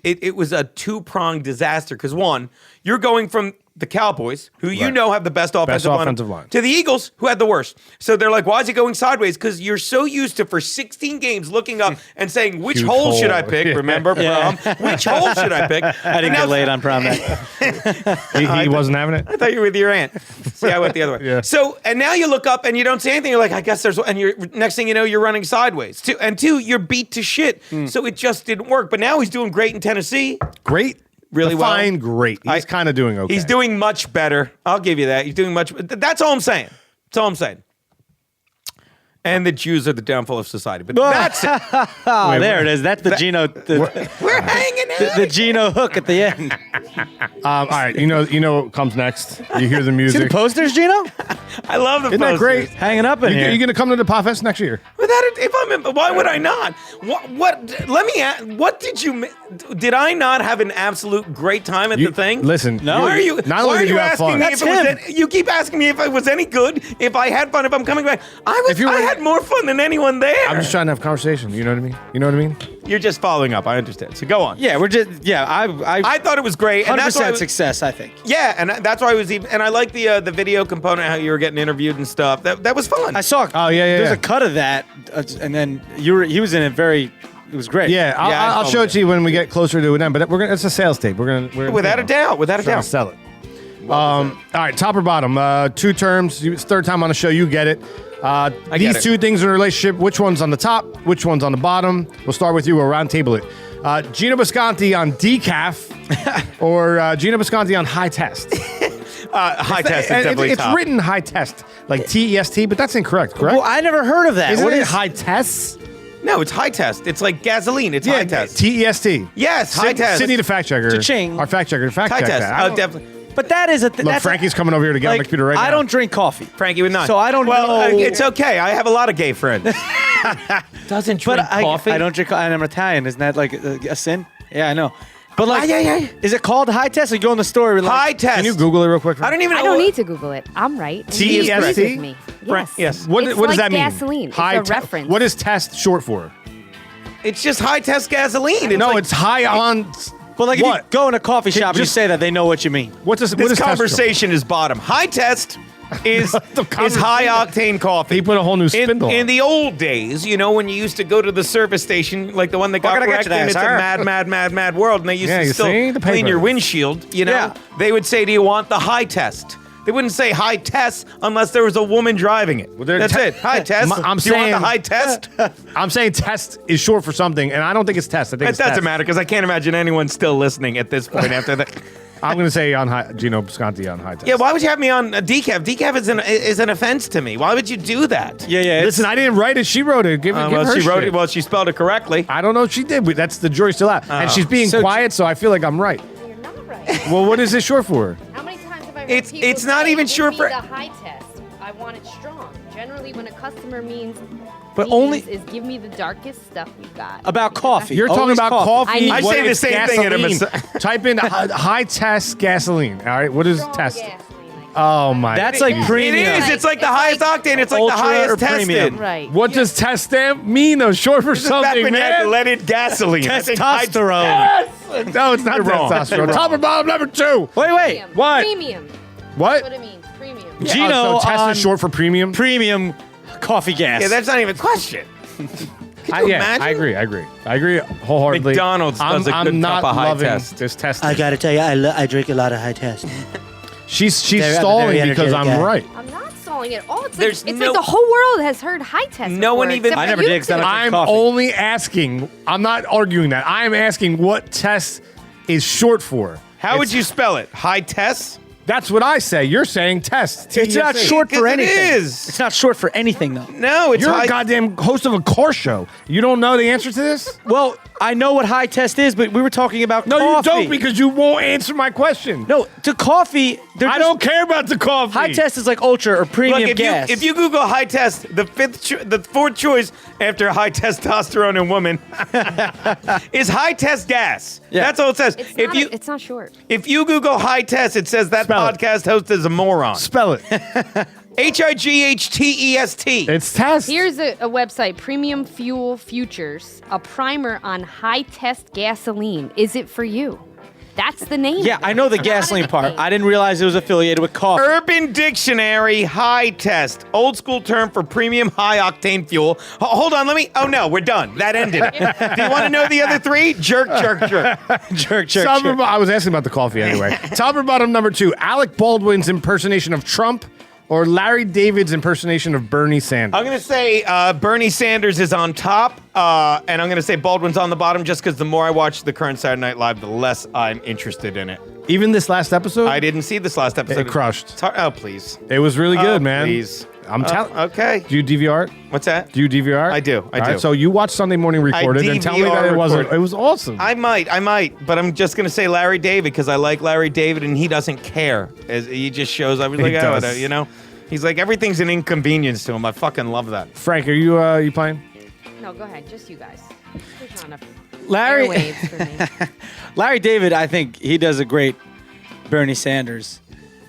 it was a 2-pronged disaster. Because one, you're going from the Cowboys, who you know have the best offensive line, to the Eagles, who had the worst. So they're like, why is it going sideways? Because you're so used to, for 16 games, looking up and saying, which hole should I pick? Remember prom? Which hole should I pick? I didn't get laid on prom night. He wasn't having it. I thought you were with your aunt. See, I went the other way. Yeah. So, and now you look up and you don't see anything. You're like, I guess there's, and you're next thing you know, you're running sideways. Two, you're beat to shit. So it just didn't work. But now he's doing great in Tennessee. Great. Really well. Fine, great. He's kind of doing okay. He's doing much better. I'll give you that. He's doing much. That's all I'm saying. That's all I'm saying. And the Jews are the downfall of society. But that's it. Oh, there it is. That's the Geno. We're hanging out. The Geno hook at the end. All right, you know what comes next. You hear the See music. the posters, Geno? I love the Isn't that posters. great? Hanging up in here. You're going to come to the Podfest next year? Without it, if I'm in, why would I not? What? Let me ask. What did you? Did I not have an absolute great time at the thing? Listen, Why are you? Not only why did are you have asking fun. me That's if it was him. any, you keep asking me if it was any good. If I had fun. If I'm coming back, I had more fun than anyone there. I'm just trying to have conversation. You know what I mean? You know what I mean? You're just following up. I understand. So go on. Yeah, we're just. Yeah, I I thought it was great, and that's why 100% success. I think. Yeah, and that's why I was even. And I like the video component, how you were getting interviewed and stuff. That was fun. I saw. Oh, yeah. There's a cut of that, and then he was in it very. It was great. Yeah, I'll show it to you when we get closer to it. But it's a sales tape. We're Without a doubt. Without a trying doubt. to sell it. All right, top or bottom? 2 terms. It's third time on the show. You get it. get These it. 2 things in a relationship. Which one's on the top? Which one's on the bottom? We'll start with you. We'll round table it. Geno Bisconte on decaf or Geno Bisconte on high test. High test is definitely It's top. written high test, like TEST, but that's incorrect, correct? Well, I never heard of that. Isn't What it is high tests? No, it's high test. It's like gasoline. It's high test. TEST. Yes, high test. Sydney, the fact checker. Cha-ching. Our fact checker. Fact High check test. that. I Oh, don't- definitely. But that is a. Look, that's Frankie's coming over here to get on the computer right now. I don't drink coffee. Frankie would not. So I don't know. It's okay. I have a lot of gay friends. Doesn't drink But I don't drink. I'm Italian. Isn't that like a sin? Yeah, I know. But like, yeah. is it called high test? Or you go in the store. Like, High test. Can you Google it real quick? I don't even know. I don't need to Google it. I'm right. And he TST? agrees with me. Yes. Yes. What It's does like that mean? gasoline. It's a reference. What is test short for? It's just high test gasoline. No, like, it's high on. But like, if What? you go in a coffee shop and you just- say that, they know what you mean. What's this? What this is test conversation is bottom. High test is high octane coffee. He put a whole new spindle. In the old days, when you used to go to the service station, like the one that got What can I get wrecked, you there, and it's a sir? mad world, and they used Yeah, to you still see? The clean your paper. windshield, Yeah. they would say, do you want the high test? They wouldn't say hi Tess unless there was a woman driving it. That's it. Hi Tess. I'm Do you want saying- the hi test? I'm saying test is short for something, and I don't think it's test. I think It it's doesn't test. matter because I can't imagine anyone still listening at this point after that. I'm going to say on Geno Bisconte on high test. Yeah, why would you have me on decaf? Decaf is an offense to me. Why would you do that? Yeah. Listen, I didn't write it. She wrote it. Give well, her she wrote shit. it. Well, she spelled it correctly. I don't know if she did, but that's the jury's still out. And she's being So quiet, so I feel like I'm right. You're not right. Well, what is it short for? How many times have I heard It's- people it's not say, even "Give sure me for- the high test. I want it strong." Generally, when a customer means is give me the darkest stuff you got. About coffee. You're talking Always about I coffee. need- I what say the is same thing at a gasoline? Type in high test gasoline. All right, what is Strong test? gasoline, Oh my. That's like It It premium. is. It's like the It's highest like octane. It's like the ultra highest or premium. tested. Right. What does test stand mean? Though short for This is back something, when you had man. leaded gasoline. I think high- Testosterone. No, it's not You're wrong. testosterone. You're Top or bottom number 2. Wait. Premium. What? Premium. That's What? what it means. Premium. Geno so test on is short for premium. premium coffee gas. Yeah, that's not even a question. imagine? I agree wholeheartedly. McDonald's does a I'm good not cup of high loving test. this test. I gotta tell you, I drink a lot of high test. She's I'm a very stalling because energetic I'm guy. right. I'm not stalling at all. It's There's like, it's no- like the whole world has heard high test. No one before, even- except I for never you did, 'cause I two. don't drink I'm coffee. only asking. I'm not arguing that. I'm asking what test is short for. How would you spell it? High test? That's what I say. You're saying test. It's not TSA. short for Because it anything. is. It's not short for anything, though. No, it's You're high. a goddamn host of a car show. You don't know the answer to this? Well, I know what high test is, but we were talking about No, coffee. you don't because you won't answer my question. No, to coffee, I don't care about the coffee. High test is like ultra or premium Look, gas. if you Google high test, the fourth choice after high testosterone in woman is high test gas. Yeah. That's all it says. It's not short. If you Google high test, it says that Spell it. podcast host is a moron. Spell it. HIGHTEST. It's test. Here's a website, Premium Fuel Futures, a primer on high test gasoline. Is it for you? That's the name. yeah, I know the gasoline part. I didn't realize it was affiliated with coffee. Urban Dictionary high test, old school term for premium high octane fuel. Hold on, let me. Oh no, we're done. That ended. Do you want to know the other three? Jerk, jerk, jerk. Jerk. Top or I was asking about the coffee anyway. Top or bottom number 2, Alec Baldwin's impersonation of Trump or Larry David's impersonation of Bernie Sanders? I'm going to say Bernie Sanders is on top, and I'm going to say Baldwin's on the bottom just because the more I watch the current Saturday Night Live, the less I'm interested in it. Even this last episode? I didn't see this last episode. It crushed. It's hard- Oh, please. It was really good, man. Please. I'm telling. Okay. Do you DVR it? What's that? Do you DVR? I do. I All do. right, so you watch Sunday Morning Recorded and tell me that it wasn't. recorded. It was awesome. I might, but I'm just going to say Larry David because I like Larry David and he doesn't care. As he just shows up. He's like, He oh, does. you know? He's like, everything's an inconvenience to him. I fucking love that. Frank, are you playing? No, go ahead. Just you guys. There's not enough Larry- airwaves for me. Larry David, I think he does a great Bernie Sanders.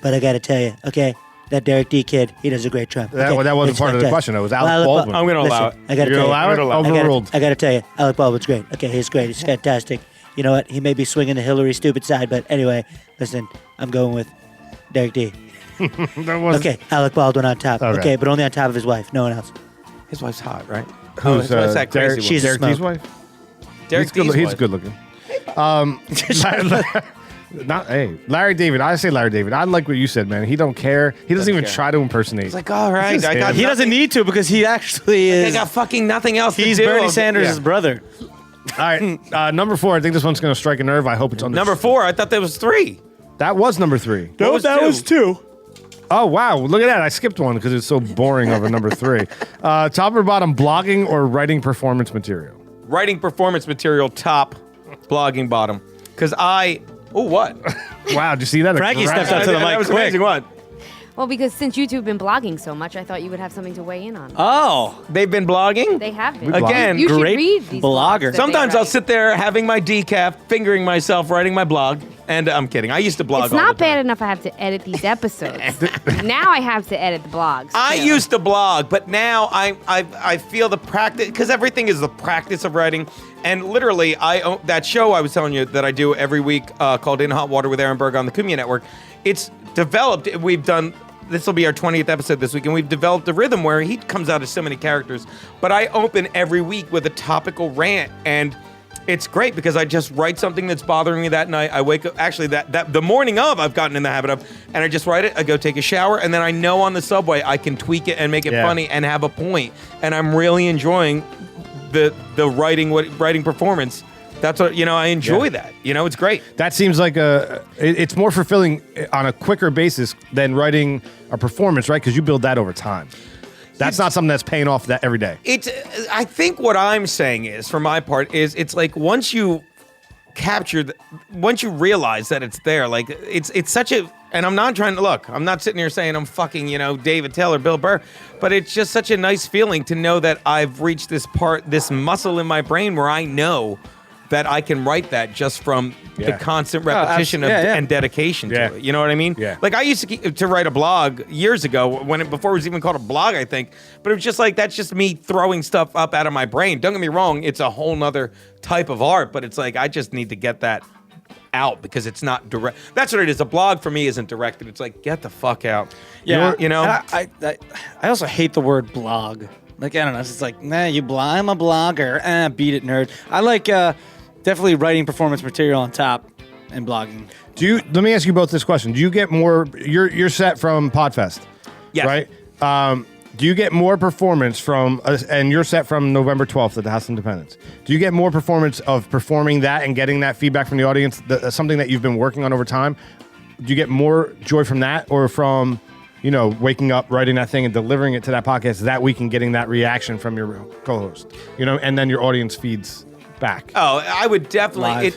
But I gotta tell you, okay, that Derek D kid, he does a great Trump. That- okay? that wasn't It's part of the fantastic. question, though. It was Alec Alec Baldwin. I'm going to allow it. I gotta You're tell you, allowed it? You're allowed. Overruled. I gotta tell you, Alec Baldwin's great. Okay, he's great. He's fantastic. You know what? He may be swinging the Hillary stupid side, but anyway, listen, I'm going with Derek D. That was Okay, Alec Baldwin on top. Okay. Okay, but only on top of his wife. No one else. His wife's hot, right? Who's his wife's that Derek, crazy She's a Derek D's smoke. wife? Derek He's D's good, he's wife. good looking. Larry David. I say Larry David. I like what you said, man. He don't care. He doesn't even care. try to impersonate. He's like, all right, I got He doesn't need to because he actually I is. got fucking nothing else He's to do. Bernie Sanders' Yeah. brother. All right, number 4. I think this one's going to strike a nerve. I hope it's on Number 4, I thought that was 3. That was number 3. What was that two? was 2. Oh, wow. Look at that. I skipped one because it's so boring of a number 3. Top or bottom, blogging or writing performance material? Writing performance material top, blogging bottom. Because oh, what? Wow, did you see that? Frankie stepped up to the That mic was quick. amazing. What? Well, because since you two have been blogging so much, I thought you would have something to weigh in on. Oh, They've been blogging? They have been. Again, you should great read these blogger. blogs that they Sometimes I'll write. sit there having my decaf, fingering myself, writing my blog. And I'm kidding. I used to blog It's all not the time. bad enough I have to edit these episodes. Now I have to edit the blogs. I too. used to blog, but now I feel the practice because everything is the practice of writing. And literally, that show I was telling you that I do every week called In Hot Water with Aaron Berg on the Kumia Network. It's developed. We've done. This will be our 20th episode this week, and we've developed a rhythm where he comes out as so many characters. But I open every week with a topical rant, and it's great because I just write something that's bothering me that night. I wake up, actually, that the morning of, I've gotten in the habit of, and I just write it. I go take a shower, and then I know on the subway I can tweak it and make it funny and have a point. And I'm really enjoying the writing performance. That's what, I enjoy that. It's great. That seems like it's more fulfilling on a quicker basis than writing a performance, right? Because you build that over time. That's not something that's paying off that every day. I think what I'm saying is, for my part, is it's like once you once you realize that it's there, like it's such a, and I'm not trying to look, I'm not sitting here saying I'm fucking, David Taylor, Bill Burr, but it's just such a nice feeling to know that I've reached this muscle in my brain where I know that I can write that just from the constant repetition and dedication to it. You know what I mean? Yeah. Like I used to write a blog years ago before it was even called a blog, I think. But it was just like, that's just me throwing stuff up out of my brain. Don't get me wrong, it's a whole nother type of art, but it's like, I just need to get that out because it's not direct. That's what it is. A blog for me isn't directed. It's like, get the fuck out. Yeah. And I also hate the word blog. Like, I don't know. It's just like, I'm a blogger. Beat it, nerd. I like definitely writing performance material on top and blogging. Let me ask you both this question. Do you get more, you're set from Podfest, yes. right? Do you get more performance from, and you're set from November 12th at the House of Independence. Do you get more performance of performing that and getting that feedback from the audience, something that you've been working on over time? Do you get more joy from that or from, waking up, writing that thing and delivering it to that podcast that week and getting that reaction from your co-host, and then your audience feeds back? Oh, I would definitely,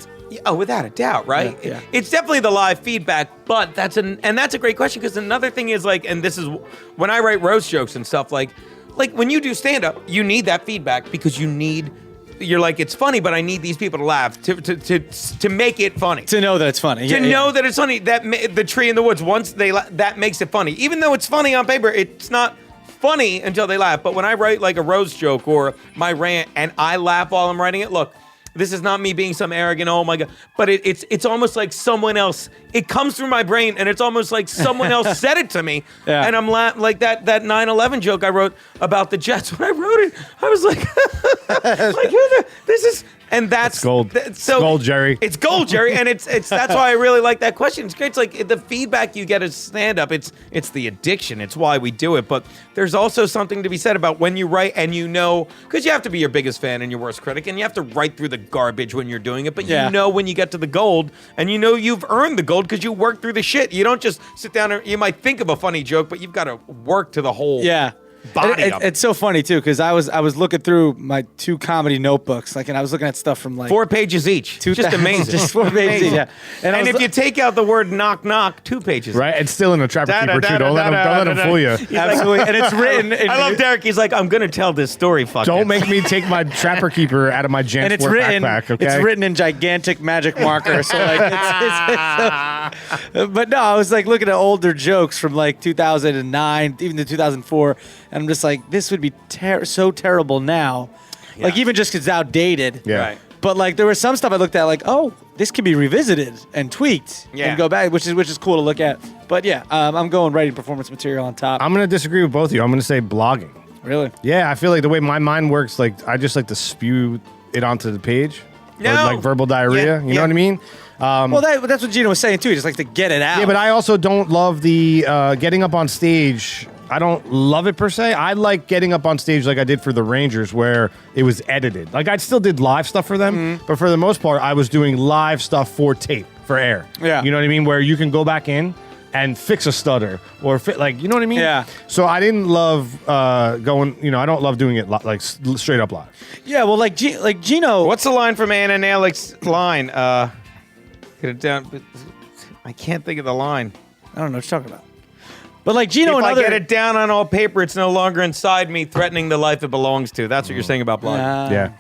without a doubt, right? Yeah. It's definitely the live feedback, but that's a great question because another thing is like, and this is when I write roast jokes and stuff, like when you do stand up, you need that feedback because you're like, it's funny, but I need these people to laugh to make it funny. To know that it's funny. To know that it's funny, the tree in the woods, once that makes it funny. Even though it's funny on paper, it's not funny until they laugh. But when I write like a roast joke or my rant and I laugh while I'm writing it, look, this is not me being some arrogant, oh my God, but it's almost like someone else, it comes through my brain and it's almost like someone else said it to me. Yeah. And I'm like that 9/11 joke I wrote about the Jets. When I wrote it, I was like, this is, and that's it's gold. So it's gold, Jerry. It's gold, Jerry, and it's that's why I really like that question. It's great. It's like the feedback you get as stand-up. It's the addiction. It's why we do it. But there's also something to be said about when you write and because you have to be your biggest fan and your worst critic, and you have to write through the garbage when you're doing it. But when you get to the gold, and you've earned the gold because you work through the shit. You don't just sit down and you might think of a funny joke, but you've got to work to the whole. Yeah. Body of it. It's so funny too because I was looking through my 2 comedy notebooks, and I was looking at stuff from 4 pages each. Just amazing. Just 4 pages. Amazing. Yeah. And if you take out the word knock knock, 2 pages. Right? It's still in a Trapper Keeper too. Don't let him fool you. Absolutely. And it's written. I love Derek. He's like, I'm going to tell this story. Fuck Don't it. make me take my Trapper Keeper out of my Jansport and it's written. backpack. Okay. It's written in gigantic magic marker. So but no, I was like looking at older jokes from like 2009, even to 2004, and I'm just like, this would be so terrible now. Yeah. Like even just because it's outdated. Yeah. Right. But like there was some stuff I looked at like, oh, this could be revisited and tweaked and go back, which is cool to look at. But yeah, I'm going writing performance material on top. I'm going to disagree with both of you. I'm going to say blogging. Really? Yeah, I feel like the way my mind works, like I just like to spew it onto the page. No. Or like verbal diarrhea. You know what I mean? Well, that's what Geno was saying too. Just like to get it out. Yeah, but I also don't love the getting up on stage. I don't love it per se. I like getting up on stage like I did for the Rangers where it was edited. Like I still did live stuff for them, but for the most part, I was doing live stuff for tape, for air. Yeah. You know what I mean? Where you can go back in and fix a stutter or you know what I mean? Yeah. So I didn't love going, I don't love doing it like straight up live. Yeah, well, like Geno. What's the line from Anna and Alex's line? Get it down. I can't think of the line. I don't know what you're talking about. But like Geno If and I other. get it down on all paper, it's no longer inside me, threatening the life it belongs to. That's what you're saying about blogging. Yeah.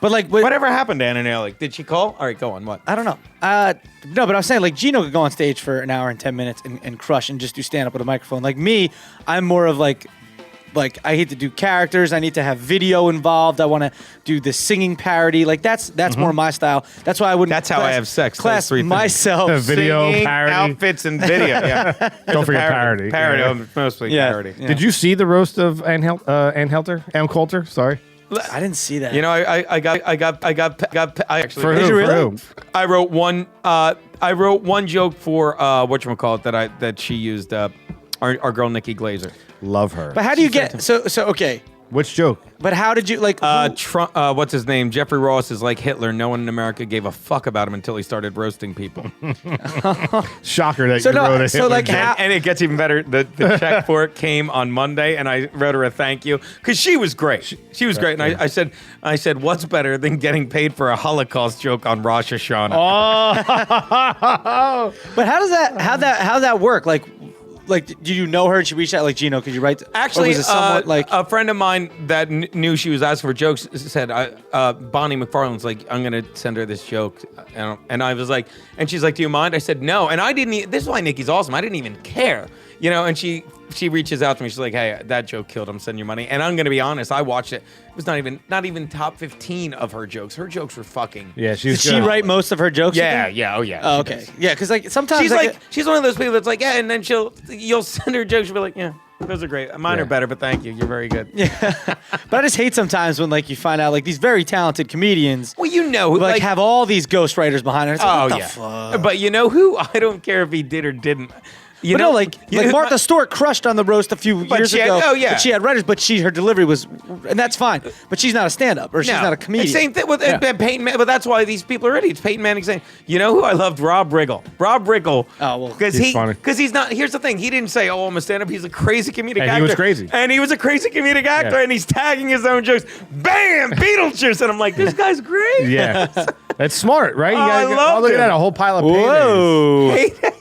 But like, Whatever happened to Anna and Alec? Did she call? All right, go on. What? I don't know. No, but I was saying like Geno could go on stage for an hour and 10 minutes and crush and just do stand up with a microphone. Like me, I'm more of like I hate to do characters. I need to have video involved. I want to do the singing parody. Like that's more my style. That's why I wouldn't. That's how I have sex. Class those 3 things. myself. Video, Singing, parody. outfits, and video. Yeah. Don't forget parody. Parody. Yeah. Mostly Yeah. parody. Yeah. Did you see the roast of Ann Coulter? Sorry. I didn't see that. You know, I actually For Did who? you For really? who? I wrote one joke for whatchamacallit that she used our girl Nikki Glazer. Love her. But how do you get so okay? Which joke? But how did you like? who- Trump, what's his name? Jeffrey Ross is like Hitler. No one in America gave a fuck about him until he started roasting people. Shocker that So you no, wrote a so Hitler like joke. how- And it gets even better. The check for it came on Monday, and I wrote her a thank you because she was great. She was great, and I said, what's better than getting paid for a Holocaust joke on Rosh Hashanah? But how that work? Like, did you know her and she reached out? Like, Geno, could you write? Actually, or was it somewhat like a friend of mine that knew she was asking for jokes said, Bonnie McFarlane's like, I'm going to send her this joke. And I was like, and she's like, do you mind? I said, no. And I didn't, this is why Nikki's awesome. I didn't even care, you know, and she reaches out to me. She's like, hey, that joke killed. I'm sending you money. And I'm going to be honest. I watched it. It was not even top 15 of her jokes. Her jokes were fucking. Yeah, she's did she good. write most of her jokes? you think? Yeah. Oh, yeah. Oh, she okay. does. Yeah, because like sometimes She's like, she's one of those people that's like, yeah, and then you'll send her jokes. She'll be like, yeah, those are great. Mine Yeah. are better, but thank you. You're very good. but I just hate sometimes when like you find out like these very talented comedians Well, you know, who, like have all these ghostwriters behind her. It's like, Oh what the yeah, fuck? but you know who? I don't care if he did or didn't. You But know, no, like Martha Stewart crushed on the roast a few years she had- ago. oh, yeah. But she had writers, but her delivery was, and that's fine. But she's not a stand-up, or she's not a comedian. Same thing with Yeah. Peyton Manning, but that's why these people are idiots. Peyton Manning saying, you know who I loved? Rob Riggle. Rob Riggle. Oh, well, he's funny. because he's not. Here's the thing. He didn't say, "Oh, I'm a stand-up." He's a crazy comedic actor. And he was crazy. And he was a crazy comedic actor, Yeah. and he's tagging his own jokes. Bam, Beetlejuice, and I'm like, this guy's great. Yeah. That's smart, right? You Oh, I gotta loved look at him. that, a whole pile of paydays. Whoa!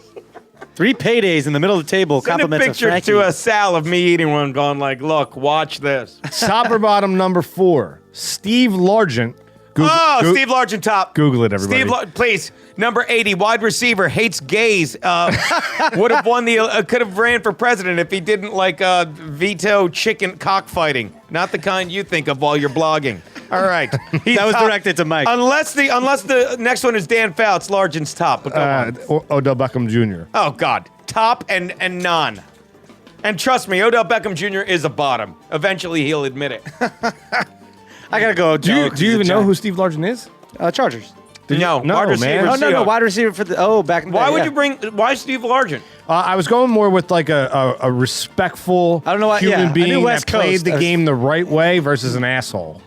3 paydays in the middle of the table. Send a Compliments picture of to Sal of me eating one, going like, "Look, watch this." Top or bottom number 4. Steve Largent. Steve Largent top. Google it, everybody. Please. Number 80, wide receiver, hates gays. Would have won could have ran for president if he didn't veto chicken cockfighting. Not the kind you think of while you're blogging. All right. That was directed to Mike. Unless the next one is Dan Fouts, Largent's top. But go on. Odell Beckham Jr. Oh, God. Top and none. And trust me, Odell Beckham Jr. is a bottom. Eventually, he'll admit it. I gotta go. Do you even know who Steve Largent is? Chargers? No, No, wide receiver, man. Oh no, Seahawks. wide receiver for the back in the Why day, would yeah. you bring? Why Steve Largent? I was going more with like a respectful I don't know why- yeah, I human knew being West that played Coast. the I was- game the right way versus an asshole.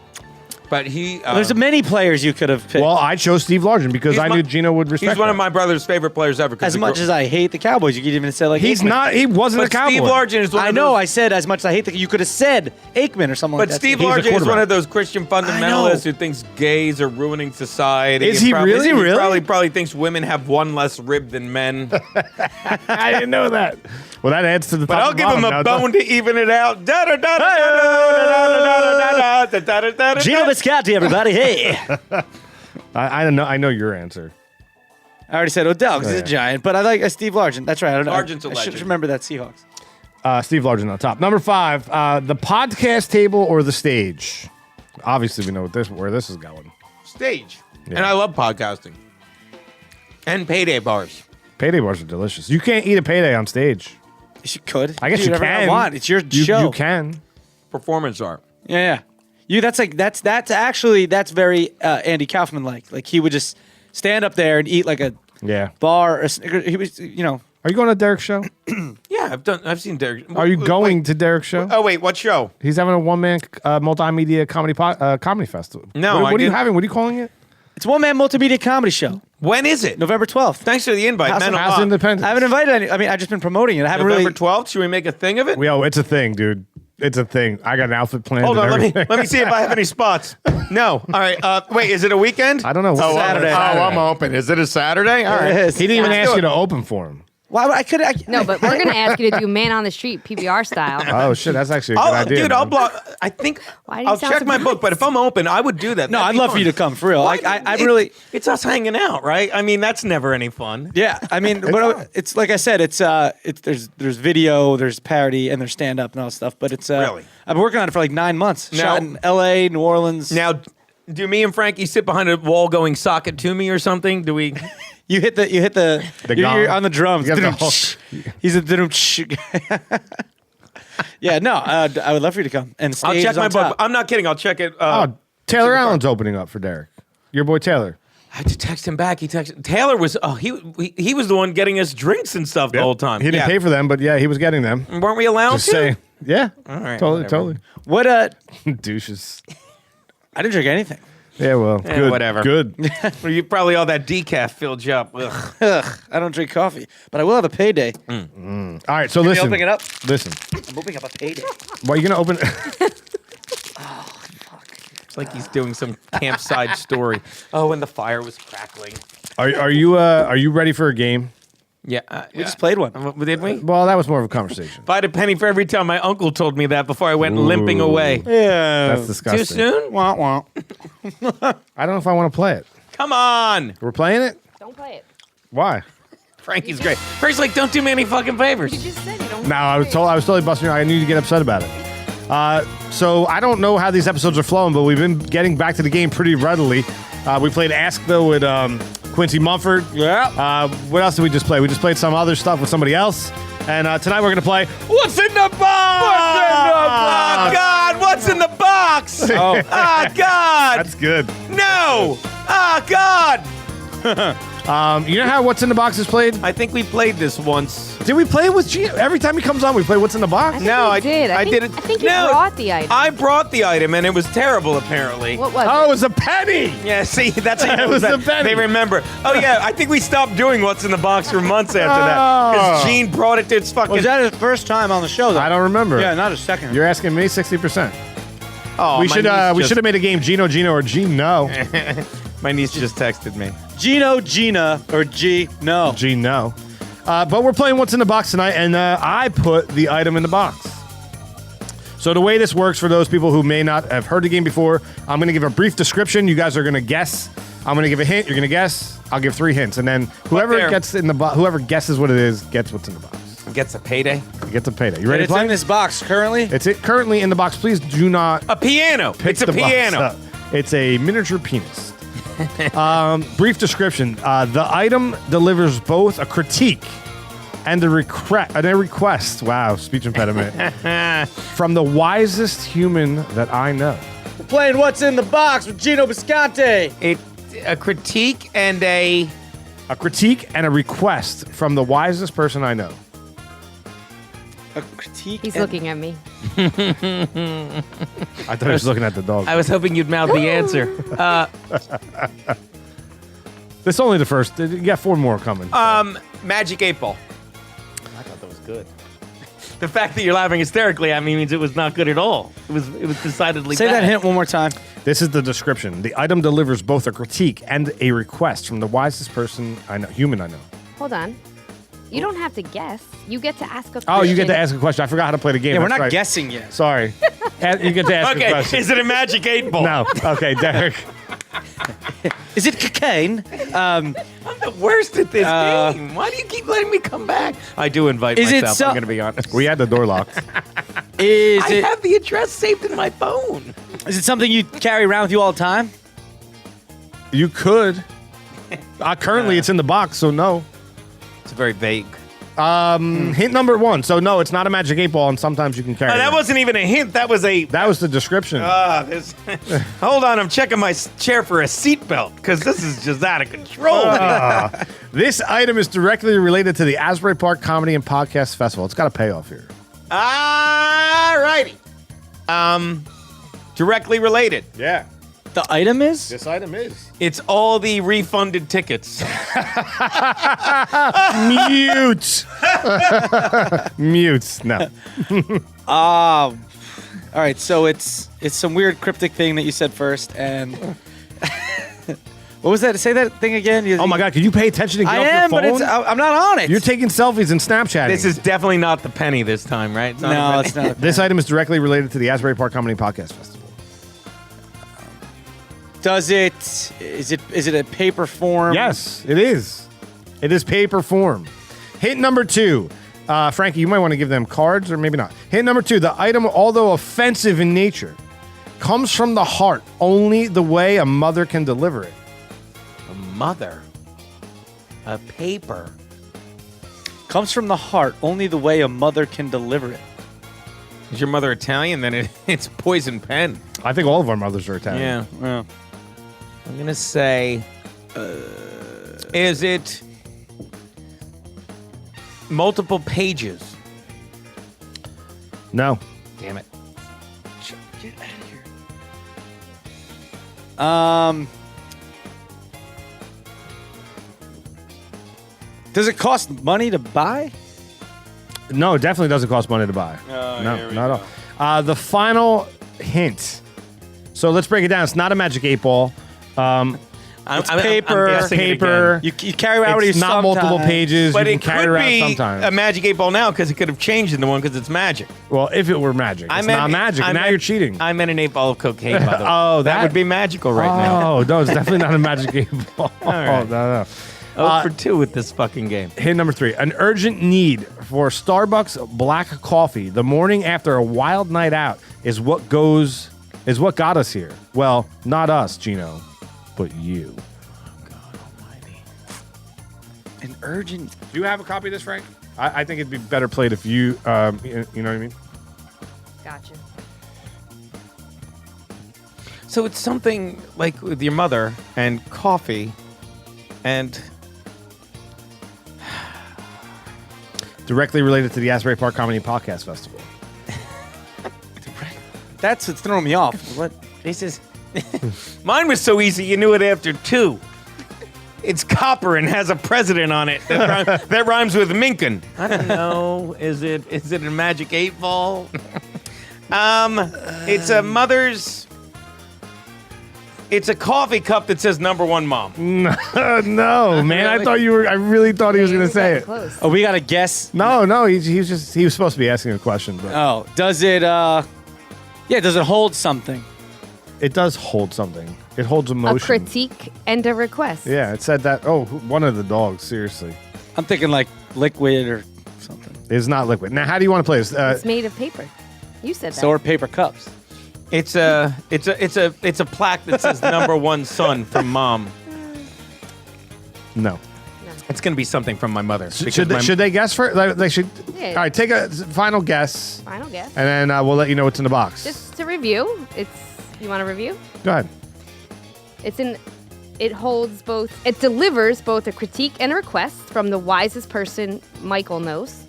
But he. There's many players you could have picked. Well, I chose Steve Largent because He's I my- knew Geno would respect He's one of that. my brother's favorite players ever. as much as I hate the Cowboys, you could even say like He's Aikman. not. He wasn't But a Cowboy. Steve Largent is one I of know. those- I said as much as I hate you could have said Aikman or something like But that. Steve He's a Largent is one quarterback. of those Christian fundamentalists who thinks gays are ruining society. Is and he probably, really? Is he really? Probably thinks women have one less rib than men. I didn't know that. Well, that adds to the. But top I'll and give him bottom a now, bone to even it out. Geno Bisconte, everybody. Hey, I know your answer. I already said Odell because he's a Yeah. giant, but I like Steve Largent. That's right. I don't know. Largent's a I should legend. remember that Seahawks. Steve Largent on top. Number 5, the podcast table or the stage. Obviously, we know where this is going. Stage. Yeah. And I love podcasting. And payday bars. Payday bars are delicious. You can't eat a payday on stage. You could. I guess Do you whatever can. I want. It's your show. You can. Performance art. Yeah. That's very Andy Kaufman like. Like he would just stand up there and eat like a Yeah. bar. He was, you know. Are you going to Derek's show? Yeah, I've seen Derek. Are you going to Derek's show? Oh, wait, what show? He's having a one-man multimedia comedy festival. No, what I are you didn't. having? What are you calling it? It's one man multimedia comedy show. When is it? November 12th. Thanks for the invite. House Man, of a House lot. Independence. I haven't invited any. I mean, I've just been promoting it. I haven't November really. 12th? Should we make a thing of it? Yo, it's a thing, dude. It's a thing. I got an outfit planned. Hold and on, everything. let me see if I have any spots. No. All right. Wait, is it a weekend? I don't know. Oh, Saturday. I'm open. Is it a Saturday? All right. It is. He didn't even Yeah. ask you to open for him. Why would I could? No, but we're gonna ask you to do man on the street PBR style. Oh shit, that's actually a good idea. Dude, I'll man. block. I think Why do you I'll sound check my surprised? book, but if I'm open, I would do that. No, That'd I'd be love fun. for you to come for real. Like I really. It's us hanging out, right? I mean, that's never any fun. Yeah, I mean, it's like I said, it's there's video, there's parody, and there's stand up and all that stuff. But it's Really? I've been working on it for like 9 months. Now- Shot in L.A., New Orleans. Now, do me and Frankie sit behind a wall going "sock it to me" or something? Do we? you hit the The you're gong. on the drums. You got the He's a Yeah, no, I would love for you to come. And I'll stage check is my on book. top. I'm not kidding. I'll check it. Taylor Allen's opening up for Derek. Your boy Taylor. I had to text him back. He texted. Taylor was. Oh, he was the one getting us drinks and stuff the whole time. He didn't pay for them, but yeah, he was getting them. Weren't we allowed Just to? saying. Yeah. All right, Totally, whatever. totally. What? Douches. I didn't drink anything. Yeah, well, good. whatever. Good. Well, you probably all that decaf filled you up. Ugh. Ugh, I don't drink coffee, but I will have a payday. All right, so listen. opening it up? Listen. I'm opening up a payday. Well, you gonna open? It's like he's doing some campsite story. Oh, and the fire was crackling. Are you ready for a game? Yeah, We just played one. Did we? Well, that was more of a conversation. If I had a penny for every time my uncle told me that before I went limping away. Yeah. That's disgusting. Too soon? Wah, wah. I don't know if I want to play it. Come on. We're playing it. Don't play it. Why? Frankie's great. Frankie's like, don't do me any fucking favors. You just said you don't. No, I was totally busting your. I knew you'd get upset about it. So I don't know how these episodes are flowing, but we've been getting back to the game pretty readily. We played Askville with Quincy Mumford. Yeah. What else did we just play? We just played some other stuff with somebody else. And tonight we're going to play What's in the Box? Oh, God. What's in the box? Oh. Oh, God. That's good. No. Oh, God. You know how What's in the Box is played? I think we played this once. Did we play it with Gino? Every time he comes on, we play What's in the Box? I No, think you did. I think, did it. I think you No. brought the item. I brought the item, and it was terrible, apparently. What was Oh, it it? was a penny. Yeah, see, that's how you It know was that the penny. They remember. Oh, yeah, I think we stopped doing What's in the Box for months after that. Because Oh. Gene brought it to its fucking... Was that his first time on the show, though? I don't remember. Yeah, not a second. You're asking me 60%. Oh, we my should niece we just- should have made a game Gino or Gino. My niece just texted me. Gino, Gina, or G. No. Gino. But we're playing What's in the Box tonight, and I put the item in the box. So the way this works for those people who may not have heard the game before, I'm going to give a brief description. You guys are going to guess. I'm going to give a hint. You're going to guess. I'll give 3 hints, and then whoever there. gets in the whoever guesses what it is gets what's in the box. Gets a payday. Gets a payday. You And ready to it's play? in this box currently. It's currently in the box. Please do not A piano. pick It's a the box piano. up. It's a miniature penis. Brief description. The item delivers both a critique and a request. Wow, speech impediment. From the wisest human that I know. We're playing What's in the Box with Geno Bisconte. A critique and a... A critique and a request from the wisest person I know. A critique. He's and- looking at me. I thought he was looking at the dog. I was hoping you'd mouth the answer. This is only the first. You got 4 more coming. Magic 8 Ball. I thought that was good. The fact that you're laughing hysterically at me means it was not good at all. It was decidedly Say bad. that hint one more time. This is the description. The item delivers both a critique and a request from the wisest person I know, human I know. Hold on. You don't have to guess. You get to ask a question. Oh, you get to ask a question. I forgot how to play the game. Yeah, we're That's not right. guessing yet. Sorry. You get to ask a Okay, question. is it a Magic 8 Ball? No. Okay, Derek. Is it cocaine? I'm the worst at this game. Why do you keep letting me come back? I do invite Is it myself, so- I'm going to be honest. We had the door locked. Is I it? have the address saved in my phone. Is it something you carry around with you all the time? You could. Currently, it's in the box, so no. It's very vague. Hint number 1. So no, it's not a Magic 8 Ball, and sometimes you can carry it. That wasn't even a hint. That was a... That was the description. This. Hold on, I'm checking my chair for a seatbelt because this is just out of control. This item is directly related to the Asbury Park Comedy and Podcast Festival. It's got a payoff here. All righty. Directly related. Yeah. The item is? This item is. It's all the refunded tickets. Mute. Mute. No. All right, so it's some weird cryptic thing that you said first, and what was that? Say that thing again. Oh my God, can you pay attention and get I off am, your but phone? I'm not on it. You're taking selfies and Snapchatting. This is definitely not the penny this time, right? It's not a no, penny. it's not. This item is directly related to the Asbury Park Comedy and Podcast Festival. Does it? Is it a paper form? Yes, it is. It is paper form. Hint number 2. Frankie, you might want to give them cards or maybe not. Hint number 2. The item, although offensive in nature, comes from the heart only the way a mother can deliver it. A mother. A paper. Comes from the heart only the way a mother can deliver it. Is your mother Italian? Then it's poison pen. I think all of our mothers are Italian. Yeah. Yeah. I'm gonna say, is it multiple pages? No. Damn it. Get out of here. Does it cost money to buy? No, it definitely doesn't cost money to buy. Oh, No, here we not go. at all. The final hint. So let's break it down. It's not a magic 8 ball. It's paper. guessing it Paper. again. You carry around with you It's not multiple sometimes. pages. But you it can carry could around be sometimes. a magic 8 ball now because it could have changed into one because it's magic. Well, if it were magic, it's not magic. Now you're cheating. I meant an 8 ball of cocaine. By the way. Oh, that that- would be magical right now. Oh, no, it's definitely not a magic 8 ball. right. No. Oh, for 2 with this fucking game. Hint number 3. An urgent need for Starbucks black coffee the morning after a wild night out is what got us here. Well, not us, Geno, but you. An urgent. Do you have a copy of this, Frank? I think it'd be better played if you, you know what I mean? Gotcha. So it's something like with your mother and coffee and Directly related to the Asbury Park Comedy Podcast Festival. That's what's throwing me off. What? this is mine was so easy you knew it after 2. It's copper and has a president on it that rhymes with Minkin. I don't know. Is it a magic 8 ball? It's a mother's. It's a coffee cup that says #1 mom. No, man. I really thought he was going to say it. Close. Oh, we got to guess. No, he was supposed to be asking a question, but Oh, does it? Does it hold something? it does hold something. It holds A emotion. critique and a request. Yeah, it said that. Oh, one of the dogs, seriously. I'm thinking like liquid or something. It's not liquid. Now, how do you want to play this? It's made of paper. You said that. So are paper cups. It's a plaque that says #1 son from mom. No. It's gonna be something from my mother. Should they guess for it? They should. Yeah. All right, take a final guess, Final guess. and then we'll let you know what's in the box. Just to review, you want to review? Go ahead. It delivers both a critique and a request from the wisest person Michael knows.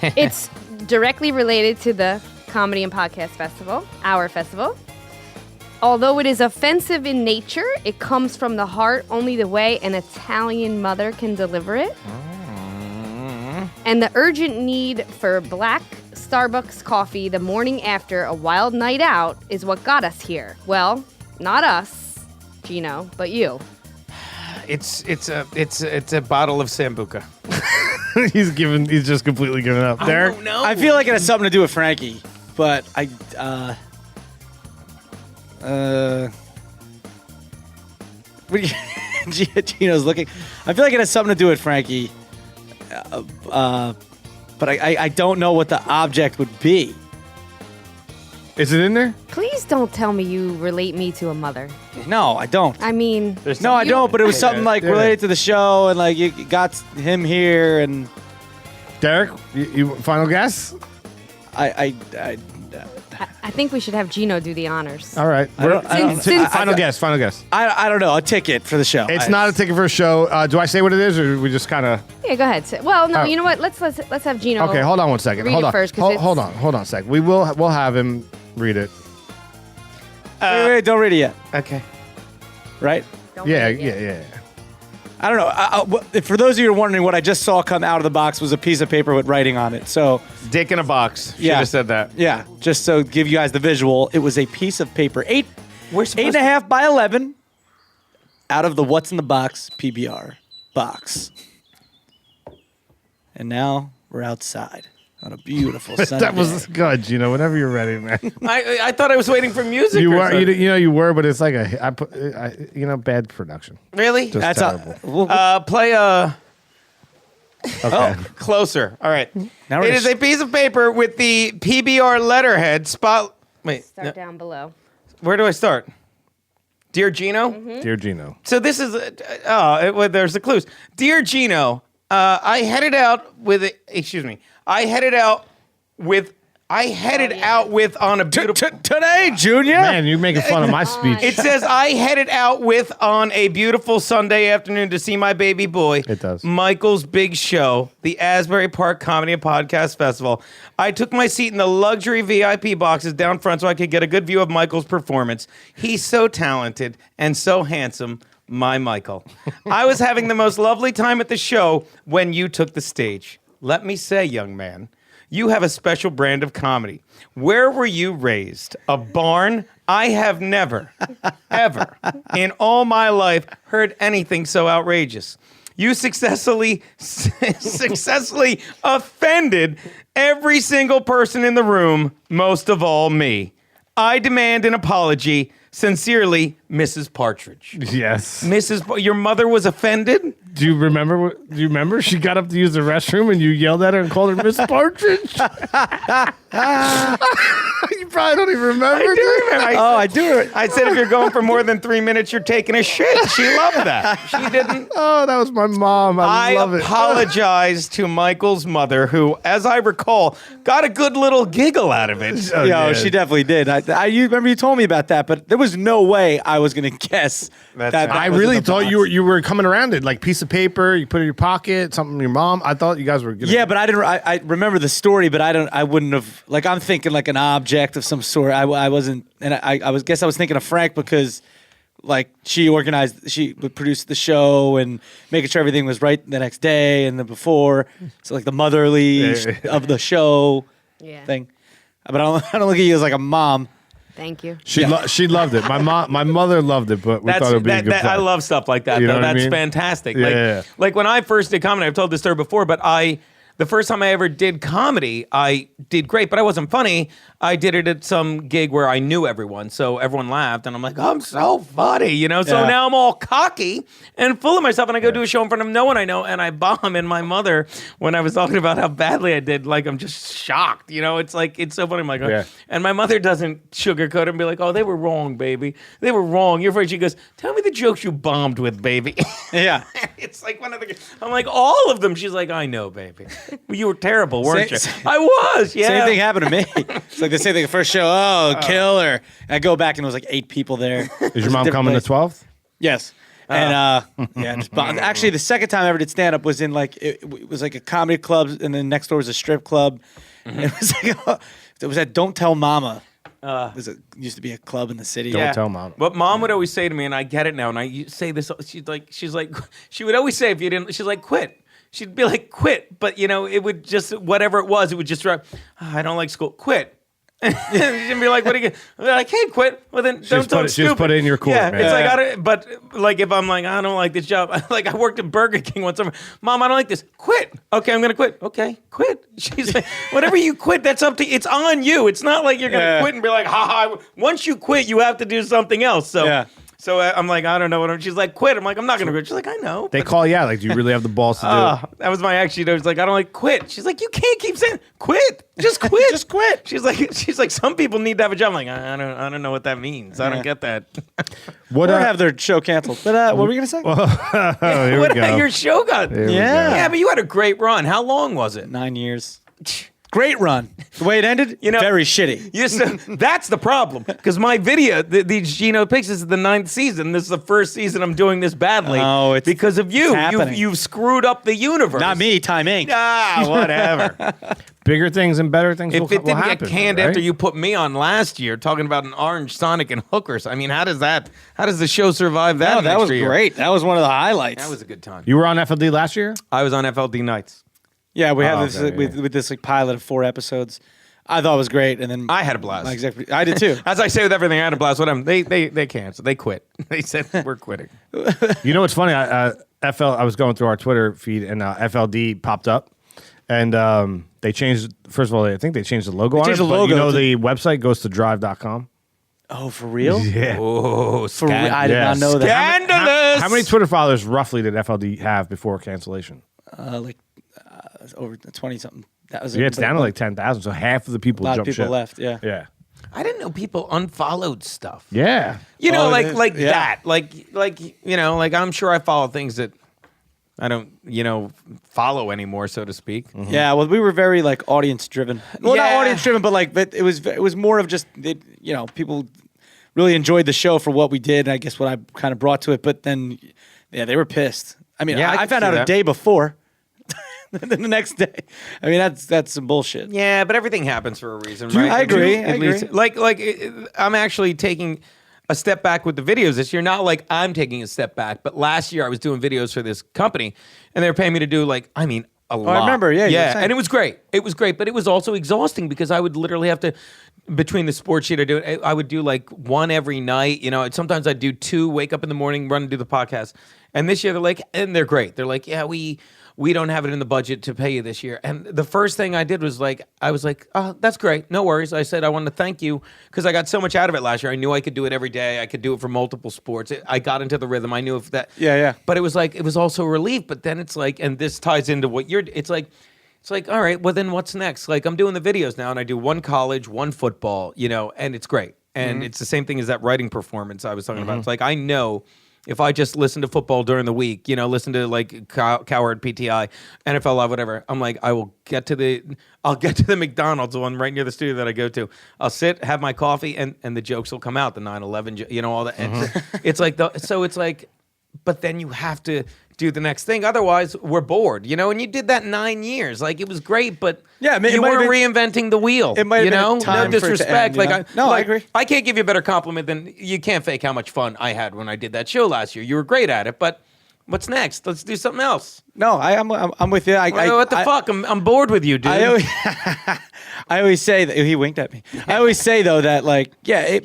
It's directly related to the Comedy and Podcast Festival, our festival. Although it is offensive in nature, it comes from the heart only the way an Italian mother can deliver it. And the urgent need for black Starbucks coffee the morning after a wild night out is what got us here. Well, not us, Geno, but you. It's a bottle of Sambuca. He's just completely given up. Derek? don't know. I feel like it has something to do with Frankie, but what do you, Gino's looking. I feel like it has something to do with Frankie, but I don't know what the object would be. Is it in there? Please don't tell me you relate me to a mother. No, I don't. I mean, No, I don't. But it was something like Yeah. related to the show, and like you got him here, and Derek, you final guess? I I think we should have Geno do the honors. All right. I don't- Final guess. Final guess. I don't know. A ticket for the show. It's not a ticket for a show. Do I say what it is, or we just kind of? Yeah, go ahead. Well, no, Oh. you know what? Let's have Geno. Okay, hold on one second. Read Hold it on. first, 'cause Hold on a sec. We'll have him read it. Wait, don't read it yet. Okay. Right? Don't Yeah. read it yet. I don't know. For those of you who are wondering, what I just saw come out of the box was a piece of paper with writing on it. So, Dick in a box. Should Yeah. have said that. yeah, just so give you guys the visual, it was a piece of paper, We're eight and a half by 11, out of the What's in the Box PBR box. And now we're outside on a beautiful Sunday. That was good. Whenever you're ready, man. I thought I was waiting for music. You or were. something. You were, but it's like bad production. Really? Just That's terrible. Play a Okay. closer. All right. Now we're It gonna is a piece of paper with the PBR letterhead spot. Wait, Start no, down below. where do I start? Dear Geno. Dear Geno. So this is there's the clues. Dear Geno, I headed out with I headed out with on a beautiful. Today, Junior. Man, you're making fun of my speech. It says I headed out with on a beautiful Sunday afternoon to see my baby boy. It does. Michael's big show, the Asbury Park Comedy and Podcast Festival. I took my seat in the luxury VIP boxes down front so I could get a good view of Michael's performance. He's so talented and so handsome. My Michael. I was having the most lovely time at the show when you took the stage. Let me say, young man, you have a special brand of comedy. Where were you raised? A barn? I have never, ever, in all my life, heard anything so outrageous. You successfully offended every single person in the room, most of all me. I demand an apology. Sincerely, Mrs. Partridge. Yes. Your mother was offended? Do you remember? She got up to use the restroom and you yelled at her and called her Miss Partridge. You probably don't even remember. I do remember. I do. I said if you're going for more than 3 minutes, you're taking a shit. She loved that. She didn't. Oh, that was my mom. I love it. Apologized to Michael's mother, who, as I recall, got a good little giggle out of it. Oh, Yo, yeah. she definitely did. You remember you told me about that, but there was no way I was going to guess That's that. right. I was really in the thought box. you were coming around it, like piece of paper, you put it in your pocket, something from your mom. I thought you guys were gonna. Yeah, but I didn't. I remember the story, but I wouldn't have. Like, I'm thinking like an object of some sort. I wasn't, and I was thinking of Frank because, like, she would produce the show and making sure everything was right the next day and the before. So like the motherly of the show thing. But I don't look at you as like a mom. Thank you. She loved it. My mother loved it, but we thought it would be a good play. I love stuff like that, You know though. what I That's mean? fantastic. Yeah. Like when I first did comedy, I've told this story before, but the first time I ever did comedy, I did great, but I wasn't funny. I did it at some gig where I knew everyone, so everyone laughed, and I'm like, I'm so funny, you know? So Yeah. now I'm all cocky and full of myself, and I go do a show in front of no one I know, and I bomb, and my mother, when I was talking about how badly I did, like, I'm just shocked, you know? It's like, it's so funny. I'm like, Yeah. And my mother doesn't sugarcoat it and be like, oh, they were wrong, baby. They were wrong. You're afraid. She goes, tell me the jokes you bombed with, baby. Yeah. It's like one of the. I'm like, all of them. She's like, I know, baby. You were terrible, weren't you? I was. Yeah. Same thing happened to me. It's like the same thing. The first show, killer. And I go back and it was like 8 people there. Is your mom coming to 12th? Yes. And actually, the second time I ever did stand up was in like it was like a comedy club, and then next door was a strip club. And it was like it was at Don't Tell Mama. Used to be a club in the city. Don't tell mom. What mom would always say to me, and I get it now, and I say this. She's like, she would always say if you didn't, she's like, quit. She'd be like, quit. But you know, it would just whatever it was, it would just drive. Oh, I don't like school. Quit. She'd be like, "What are you?" I'm like, "Hey, quit." Well, then don't talk stupid. Just put it in your court. Yeah, man. it's like I don't. But like, if I'm like, I don't like this job. Like, I worked at Burger King one summer. Mom, I don't like this. Quit. Okay, I'm gonna quit. Okay, quit. She's like, whatever you quit, that's up to. It's on you. It's not like you're gonna quit and be like, ha ha. Once you quit, you have to do something else. So. Yeah. So I'm like, I don't know what she's like, quit. I'm like, I'm not going to quit. She's like, I know. They call you out. Like, do you really have the balls to do it? That was my ex. She was like, I don't like quit. She's like, you can't keep saying quit. Just quit. Just quit. She's like, some people need to have a job. I'm like, I don't know what that means. I don't get that. What Or have their show canceled. But what were you gonna say? Oh, here we What go. your show got? Here we Yeah. go. Yeah, but you had a great run. How long was it? 9 years. Great run. The way it ended, very shitty. Yes, that's the problem. Because my video, these Geno Picks, this is the 9th season. This is the first season I'm doing this badly. Oh, it's because of you. happening. You've screwed up the universe. Not me, Time Inc. Ah, whatever. Bigger things and better things If will, it will didn't happen. get canned right? after you put me on last year talking about an orange Sonic and hookers, I mean, how does the show survive that? No, that was extra year? great. That was one of the highlights. That was a good time. You were on FLD last year? I was on FLD nights. Yeah, we had Oh, this okay, with this like pilot of 4 episods. I thought it was great, and then I had a blast. I did too. As I say with everything, I had a blast with them. They canceled. They quit. They said we're quitting. You know what's funny? I was going through our Twitter feed and FLD popped up, and they changed. First of all, I think they changed the logo on it. changed the but logo you know, to- the website goes to drive.com. Oh, for real? Yeah. Oh, For real? I did not know that. Scandalous. How many Twitter followers roughly did FLD have before cancellation? Over 20 something. That was Yeah, it's down to like 10,000. So half of the people a lot of jumped people ship. left. Yeah. Yeah. I didn't know people unfollowed stuff. Yeah. You know, Oh, like yeah. that. Like you know, like I'm sure I follow things that I don't, follow anymore, so to speak. Yeah, well, we were very like audience driven. Well, not Yeah. audience driven, but like, but it was more of just people really enjoyed the show for what we did, and I guess what I kind of brought to it. But then, yeah, they were pissed. I mean, Yeah, I I can found see out a that. day before. Then the next day, I mean, that's some bullshit. Yeah, but everything happens for a reason, right? I agree, At I agree. least, I'm actually taking a step back with the videos this year. Not like I'm taking a step back, but last year I was doing videos for this company, and they were paying me to do a lot. I remember, yeah, you were yeah, saying. and it was great. It was great, but it was also exhausting because I would literally have to, between the sports sheet I would do like one every night. Sometimes I'd do two, wake up in the morning, run and do the podcast. And this year they're great. They're like, yeah, we don't have it in the budget to pay you this year. And the first thing I did was I was like, oh, that's great. No worries. I said, I wanted to thank you because I got so much out of it last year. I knew I could do it every day. I could do it for multiple sports. I got into the rhythm. I knew if that. Yeah. But it was also a relief. But then it's like, and this ties into what it's like, all right, well then what's next? Like I'm doing the videos now and I do one college, one football, and it's great. And it's the same thing as that writing performance I was talking about. It's like, I know if I just listen to football during the week, listen to like Coward, PTI, NFL Live, whatever, I'm like, I'll get to the McDonald's, the one right near the studio that I go to. I'll sit, have my coffee, and the jokes will come out, the 9/11, all that. And it's like, but then you have to do the next thing. Otherwise, we're bored, and you did that 9 years. Like, it was great, but Yeah, it you might have weren't been- reinventing the wheel. it might have been no time for it to disrespect. end, I agree. I can't give you a better compliment than you can't fake how much fun I had when I did that show last year. You were great at it, but what's next? Let's do something else. No, I'm with you. What the fuck? I'm bored with you, dude. I always say that he winked at me. I always say though that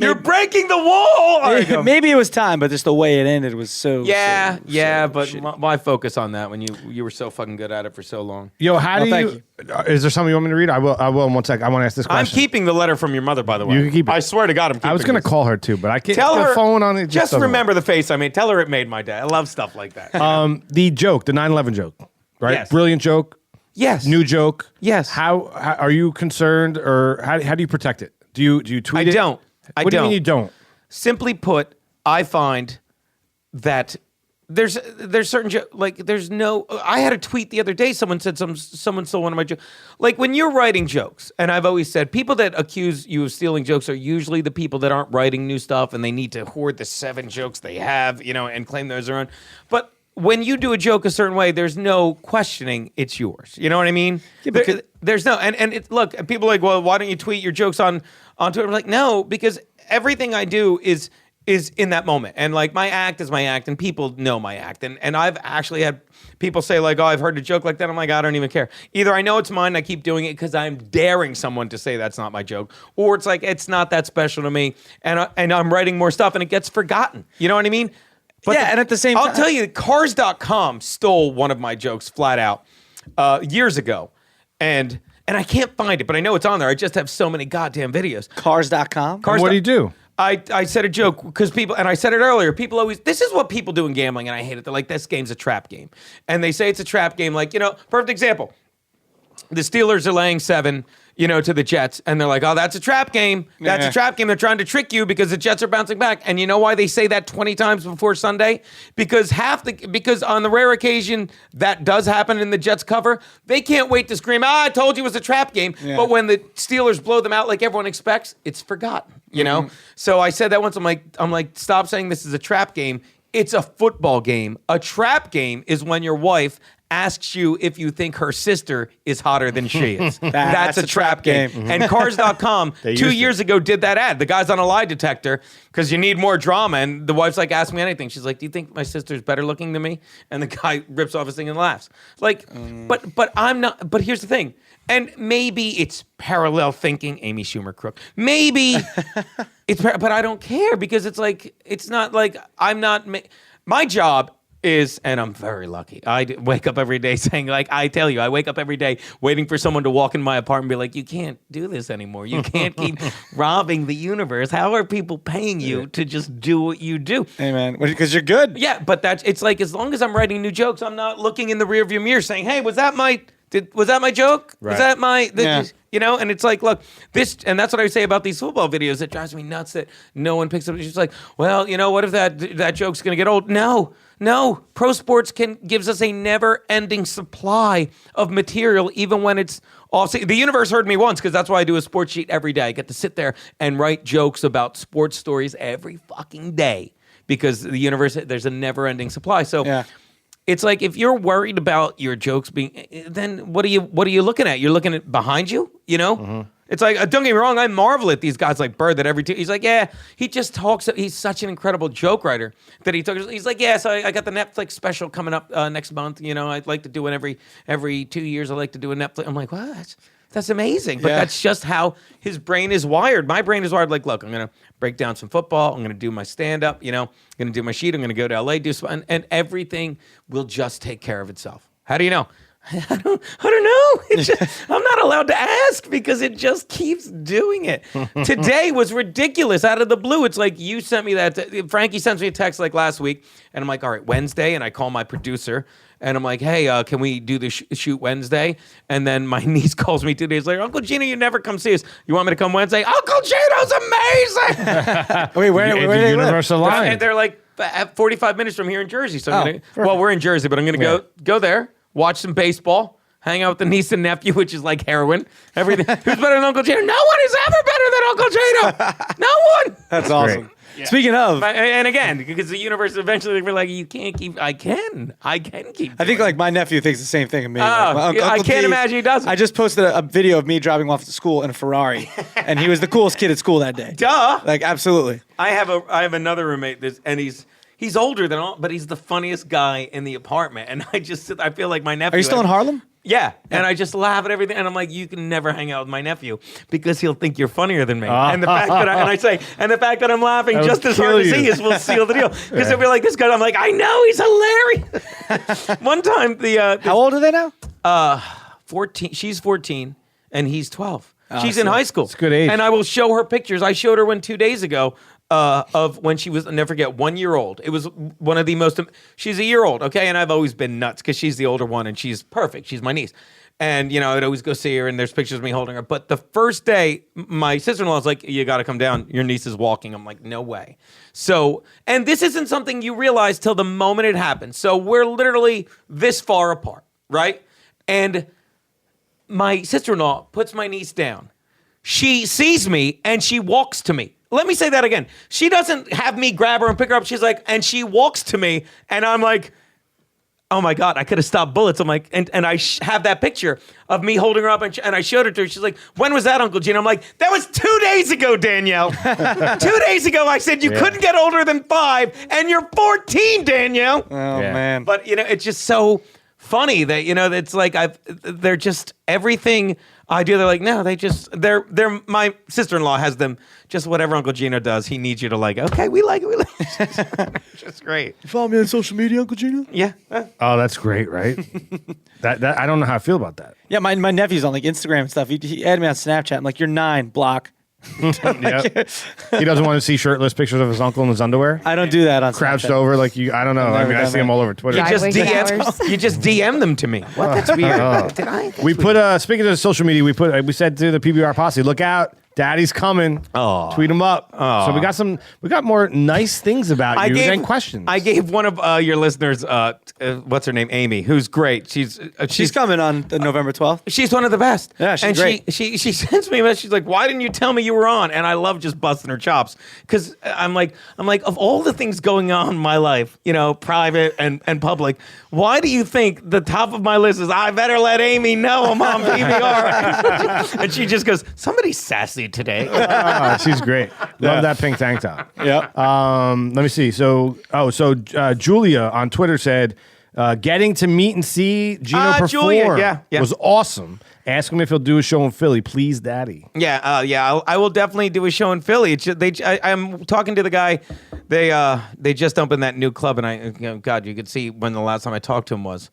You're breaking the wall. All right, go. maybe it was time, but just the way it ended was so. Yeah, but shitty. why focus on that when you were so fucking good at it for so long? Yo, how do thank you? Is there something you want me to read? I will in 1 sec. I want to ask this I'm question. keeping the letter from your mother, by the way. You can keep it. I swear to God, I'm keeping I was going this. to call her too, but I can't. Tell the her phone on it. Just doesn't remember the face I made. Tell her it made my day. I love stuff like that. work. The joke, the 9/11 joke, right? Yes. Brilliant joke. yes. New joke. Yes. How are you concerned, or how do you protect it? Do you tweet I it? don't. What do you mean you don't? Simply put, I find that there's certain there's no. I had a tweet the other day. Someone said someone stole one of my jokes. Like when you're writing jokes, and I've always said people that accuse you of stealing jokes are usually the people that aren't writing new stuff and they need to hoard the 7 jokes they have, and claim those are own. But when you do a joke a certain way, there's no questioning it's yours. You know what I mean? because- There's no look, people are like, well, why don't you tweet your jokes on Twitter? I'm like, no, because everything I do is in that moment. And like my act is my act and people know my act. And I've actually had people say like, oh, I've heard a joke like that. I'm like, I don't even care. Either I know it's mine and I keep doing it because I'm daring someone to say that's not my joke, or it's like it's not that special to me and I'm writing more stuff and it gets forgotten. You know what I mean? But and at the same I'll time, tell you, cars.com stole one of my jokes flat out years ago. And I can't find it, but I know it's on there. I just have so many goddamn videos. Cars.com. What do you do? I said a joke because people, and I said it earlier, people always, this is what people do in gambling, and I hate it. They're like, this game's a trap game. And they say it's a trap game. Like, perfect example. The Steelers are laying 7, to the Jets, and they're like, oh, that's a trap game. That's Yeah. a trap game. They're trying to trick you because the Jets are bouncing back. And you know why they say that 20 times before Sunday? Because because on the rare occasion that does happen in the Jets cover, they can't wait to scream, I told you it was a trap game. Yeah. But when the Steelers blow them out like everyone expects, it's forgotten, So I said that once. I'm like, stop saying this is a trap game. It's a football game. A trap game is when your wife asks you if you think her sister is hotter than she is. That's a trap game. And Cars.com 2 used years ago did that ad. The guy's on a lie detector because you need more drama. And the wife's like, ask me anything. She's like, do you think my sister's better looking than me? And the guy rips off his thing and laughs. Like, but I'm not. But here's the thing. And maybe it's parallel thinking, Amy Schumer crook. Maybe but I don't care because it's like, it's not like I'm not, my job is, and I'm very lucky. Wake up every day saying, like, I tell you, I wake up every day waiting for someone to walk in my apartment and be like, you can't do this anymore. You can't keep robbing the universe. How are people paying you to just do what you do? Hey man, because you're good. Yeah, but it's like as long as I'm writing new jokes, I'm not looking in the rearview mirror saying, hey, was that my Was that my joke? Right. Was that my? Yeah. You know, and it's like, look, this, and that's what I say about these football videos. It drives me nuts that no one picks up. It's just like, well, you know, what if that joke's going to get old? No. Pro sports gives us a never-ending supply of material, even when it's off. The universe heard me once because that's why I do a sports sheet every day. I get to sit there and write jokes about sports stories every fucking day because the universe, there's a never-ending supply. So. Yeah. It's like if you're worried about your jokes being, then what are you looking at? You're looking at behind you, you know? Mm-hmm. It's like, don't get me wrong, I marvel at these guys like Bird that he's like, yeah, he just talks, he's such an incredible joke writer that he's like, yeah, so I got the Netflix special coming up next month, you know, I'd like to do it every 2 years, I like to do a Netflix. I'm like, what? That's amazing. But that's just how his brain is wired. My brain is wired like, look, I'm going to break down some football. I'm going to do my stand-up, you know. I'm going to do my sheet. I'm going to go to L.A., do some, and everything will just take care of itself. How do you know? I don't know. I'm not allowed to ask because it just keeps doing it. Today was ridiculous out of the blue. It's like you sent me that. Frankie sends me a text like last week, and I'm like, all right, Wednesday, and I call my producer. And I'm like, hey, can we do the shoot Wednesday? And then my niece calls me 2 days later. Uncle Geno, you never come see us. You want me to come Wednesday? Uncle Geno's amazing. Wait, where do they live? Universal Line. And they're like at 45 minutes from here in Jersey. So we're in Jersey, but I'm going to go there, watch some baseball, hang out with the niece and nephew, which is like heroin. Everything. Who's better than Uncle Geno? No one is ever better than Uncle Geno. No one. That's awesome. great. Yeah. Speaking of, and again, because the universe eventually we're like, you can't keep. I can keep. I think like my nephew thinks the same thing of me. Oh, Like, my I Uncle can't D, imagine he doesn't. I just posted a video of me driving off to school in a Ferrari, and he was the coolest kid at school that day. Duh. Like absolutely. I have another roommate. And he's older than all, but he's the funniest guy in the apartment. And I feel like my nephew. Are you still in Harlem? Yeah, and I just laugh at everything, and I'm like, you can never hang out with my nephew because he'll think you're funnier than me. And the fact that the fact that I'm laughing just as hard as he is will seal the deal. Because if you're like this guy, I'm like, I know he's hilarious. One time, How old are they now? 14. She's 14, and he's 12. She's in high school. It's a good age. And I will show her pictures. I showed her one 2 days ago. Of when she was, I'll never forget, 1 year old. It was one of the most, she's a year old, okay? And I've always been nuts because she's the older one and she's perfect. She's my niece. And, you know, I'd always go see her and there's pictures of me holding her. But the first day, my sister-in-law was like, you got to come down. Your niece is walking. I'm like, no way. So, and this isn't something you realize till the moment it happens. So we're literally this far apart, right? And my sister-in-law puts my niece down. She sees me and she walks to me. Let me say that again. She doesn't have me grab her and pick her up. She's like, and she walks to me, and I'm like, oh my God, I could have stopped bullets. I'm like, and I have that picture of me holding her up, and I showed it to her. She's like, when was that, Uncle Geno? I'm like, that was 2 days ago, Danielle. 2 days ago, I said you couldn't get older than 5, and you're 14, Danielle. Oh man. But, you know, it's just so funny that, you know, it's like they're just everything I do. They're like, no, they're my sister-in-law has them just whatever Uncle Geno does. He needs you to like, okay, we like it. It's just great. You follow me on social media, Uncle Geno? Yeah. Oh, that's great, right? that I don't know how I feel about that. Yeah, my nephew's on like Instagram and stuff. He added me on Snapchat. I'm like, you're 9, block. Yep. He doesn't want to see shirtless pictures of his uncle in his underwear. I don't do that on Crouched Snapchat. over like you. I don't know. I never mean, I done see him that. all over Twitter. You just DM them to me. What? That's weird. Did I? We put speaking of social media, we said to the PBR posse, look out, Daddy's coming. Oh. Tweet him up. So we got more nice things about you than questions. I gave one of your listeners, what's her name, Amy, who's great. She's coming on the November 12th. She's one of the best. Yeah, she's and great. She sends me a message. She's like, "Why didn't you tell me you were on?" And I love just busting her chops because I'm like, of all the things going on in my life, you know, private and public, why do you think the top of my list is I better let Amy know I'm on PBR? And she just goes, "Somebody's sassy today." She's great. Love that pink tank top. Yeah. Let me see. So Julia on Twitter said, getting to meet and see Geno perform Julia, yeah. was awesome. Ask him if he'll do a show in Philly. Please, Daddy. Yeah, I will definitely do a show in Philly. It's just, I'm talking to the guy. They just opened that new club, and God, you could see when the last time I talked to him was.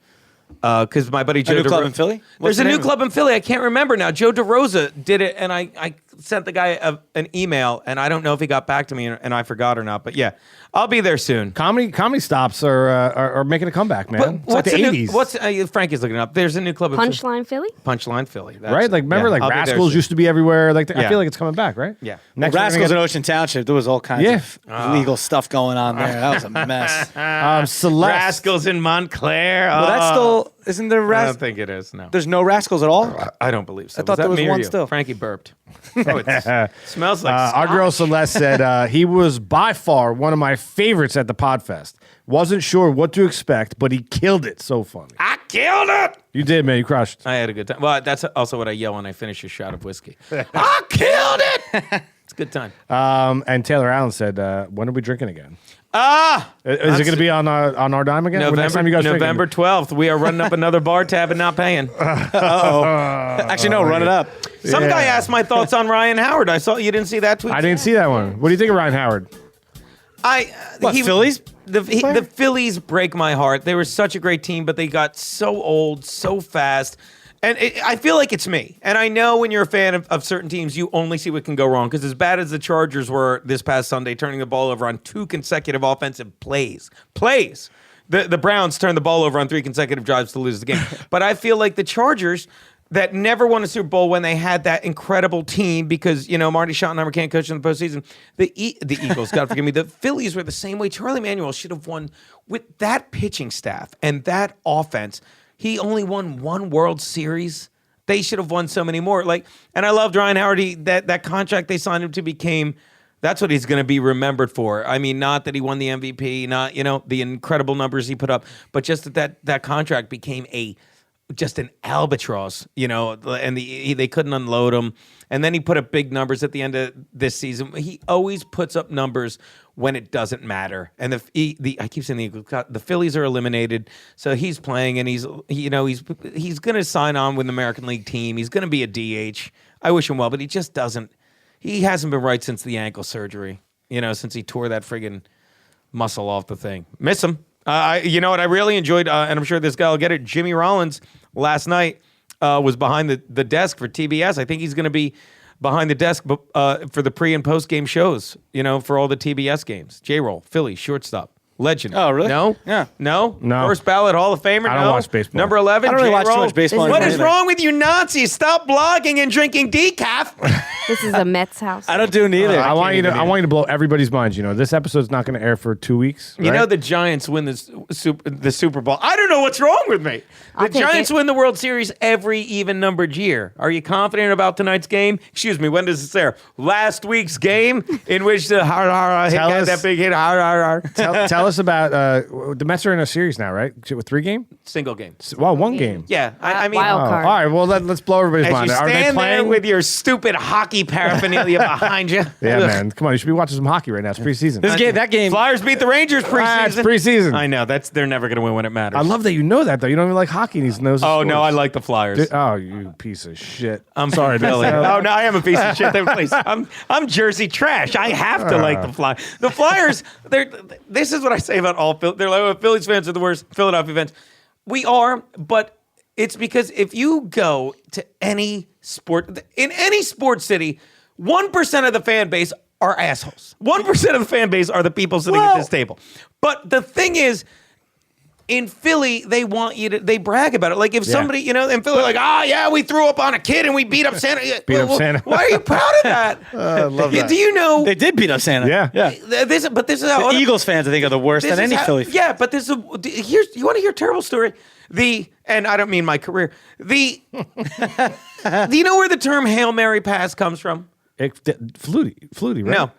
Because my buddy Joe new club in Philly? There's What's a the new name of club in Philly. I can't remember now. Joe DeRosa did it, and I sent the guy an email, and I don't know if he got back to me and I forgot or not. But yeah, I'll be there soon. Comedy stops are making a comeback, man. It's like the 80s. Frankie's looking up. There's a new club. Punchline Philly? Punchline Philly. Right? Like, remember, I'll be there Rascals soon. used to be everywhere. I Yeah. feel like it's coming back, right? Yeah. Next we're gonna Rascals get- in Ocean Township. There was all kinds of legal stuff going on there. That was a mess. Celeste. Rascals in Montclair. Well, that's still isn't there? I don't think it is. No, There's no Rascals at all. I don't believe so. I thought that there was me or one you? still. Frankie burped. Oh, it smells like Our girl scotch. Celeste said he was by far one of my favorites at the Podfest. Wasn't sure what to expect, but he killed it. So funny. I killed it. You did, man. You crushed. I had a good time. Well, that's also what I yell when I finish a shot of whiskey. I killed it. It's a good time. And Taylor Allen said, when are we drinking again? Ah! Is it going to be on our dime again? Next time you guys drinking? November 12th. We are running up another bar tab and not paying. Actually, no. Run it up. Some guy asked my thoughts on Ryan Howard. I saw you didn't see that tweet. I didn't see that one. What do you think of Ryan Howard? Phillies? The Phillies break my heart. They were such a great team, but they got so old so fast. And I feel like it's me. And I know when you're a fan of certain teams, you only see what can go wrong. Because as bad as the Chargers were this past Sunday, turning the ball over on 2 consecutive offensive plays. The Browns turned the ball over on 3 consecutive drives to lose the game. But I feel like the Chargers that never won a Super Bowl when they had that incredible team because, Marty Schottenheimer can't coach in the postseason. The Eagles, God forgive me, the Phillies were the same way. Charlie Manuel should have won with that pitching staff and that offense. He only won 1 World Series. They should have won so many more. And I loved Ryan Howard. That contract they signed him to became, that's what he's going to be remembered for. I mean, not that he won the MVP, not the incredible numbers he put up, but just that contract became just an albatross, and they couldn't unload him. And then he put up big numbers at the end of this season. He always puts up numbers when it doesn't matter. And I keep saying the Phillies are eliminated, so he's playing, and he's going to sign on with the American League team. He's going to be a DH. I wish him well, but he just doesn't. He hasn't been right since the ankle surgery. Since he tore that friggin' muscle off the thing. Miss him. You know what I really enjoyed, and I'm sure this guy will get it. Jimmy Rollins last night was behind the desk for TBS. I think he's going to be behind the desk for the pre and post game shows. For all the TBS games. J-Roll, Philly, shortstop, legend. Oh, really? No, Yeah. No. No. First ballot Hall of Famer. I don't no. watch baseball. Number 11. I don't really watch too J-Roll. much baseball What anymore is either. wrong with you Nazis? Stop blogging and drinking decaf. This is a Mets house. I don't do neither. I want you to blow everybody's minds. This episode's not going to air for 2 weeks. You know right? the Giants win the Super Bowl. I don't know what's wrong with me. I'll The take Giants it. win the World Series every even-numbered year. Are you confident about tonight's game? Excuse me, when does this air? Last week's game in which the hit Tell got us- that big hit. Tell us about the Mets are in a series now, right? With 3 game? Single game. Well, 1 game. Yeah, I mean, Wild Oh, all card. right, well let's blow everybody's as mind. you Are they stand there playing with your stupid hockey paraphernalia behind you. Yeah, Ugh. man. Come on, you should be watching some hockey right now. It's preseason. That game. Flyers beat the Rangers preseason. It's preseason. I know they're never going to win when it matters. I love that you know that though. You don't even like hockey and these knows. Oh no, I like the Flyers. Oh, you piece of shit. I'm sorry, Billy. Oh no, I am a piece of shit. I'm Jersey trash. I have to like the Flyers. The Flyers. This is what I say about all. They're like, oh, Phillies fans are the worst. Philadelphia fans. We are, but it's because if you go to any sport in any sports city, 1% of the fan base are assholes. 1% of the fan base are the people sitting at this table. But the thing is, in Philly, they want you to. They brag about it. Like if somebody, in Philly, like, yeah, we threw up on a kid and we beat up Santa. Santa. Why are you proud of that? I love that. Do you know? They did beat up Santa. Yeah. This is how The Eagles fans, I think, are the worst this than is any how- Philly fan. Yeah, but this is here's. You want to hear a terrible story? And I don't mean my career. Do you know where the term Hail Mary pass comes from? Flutie, right?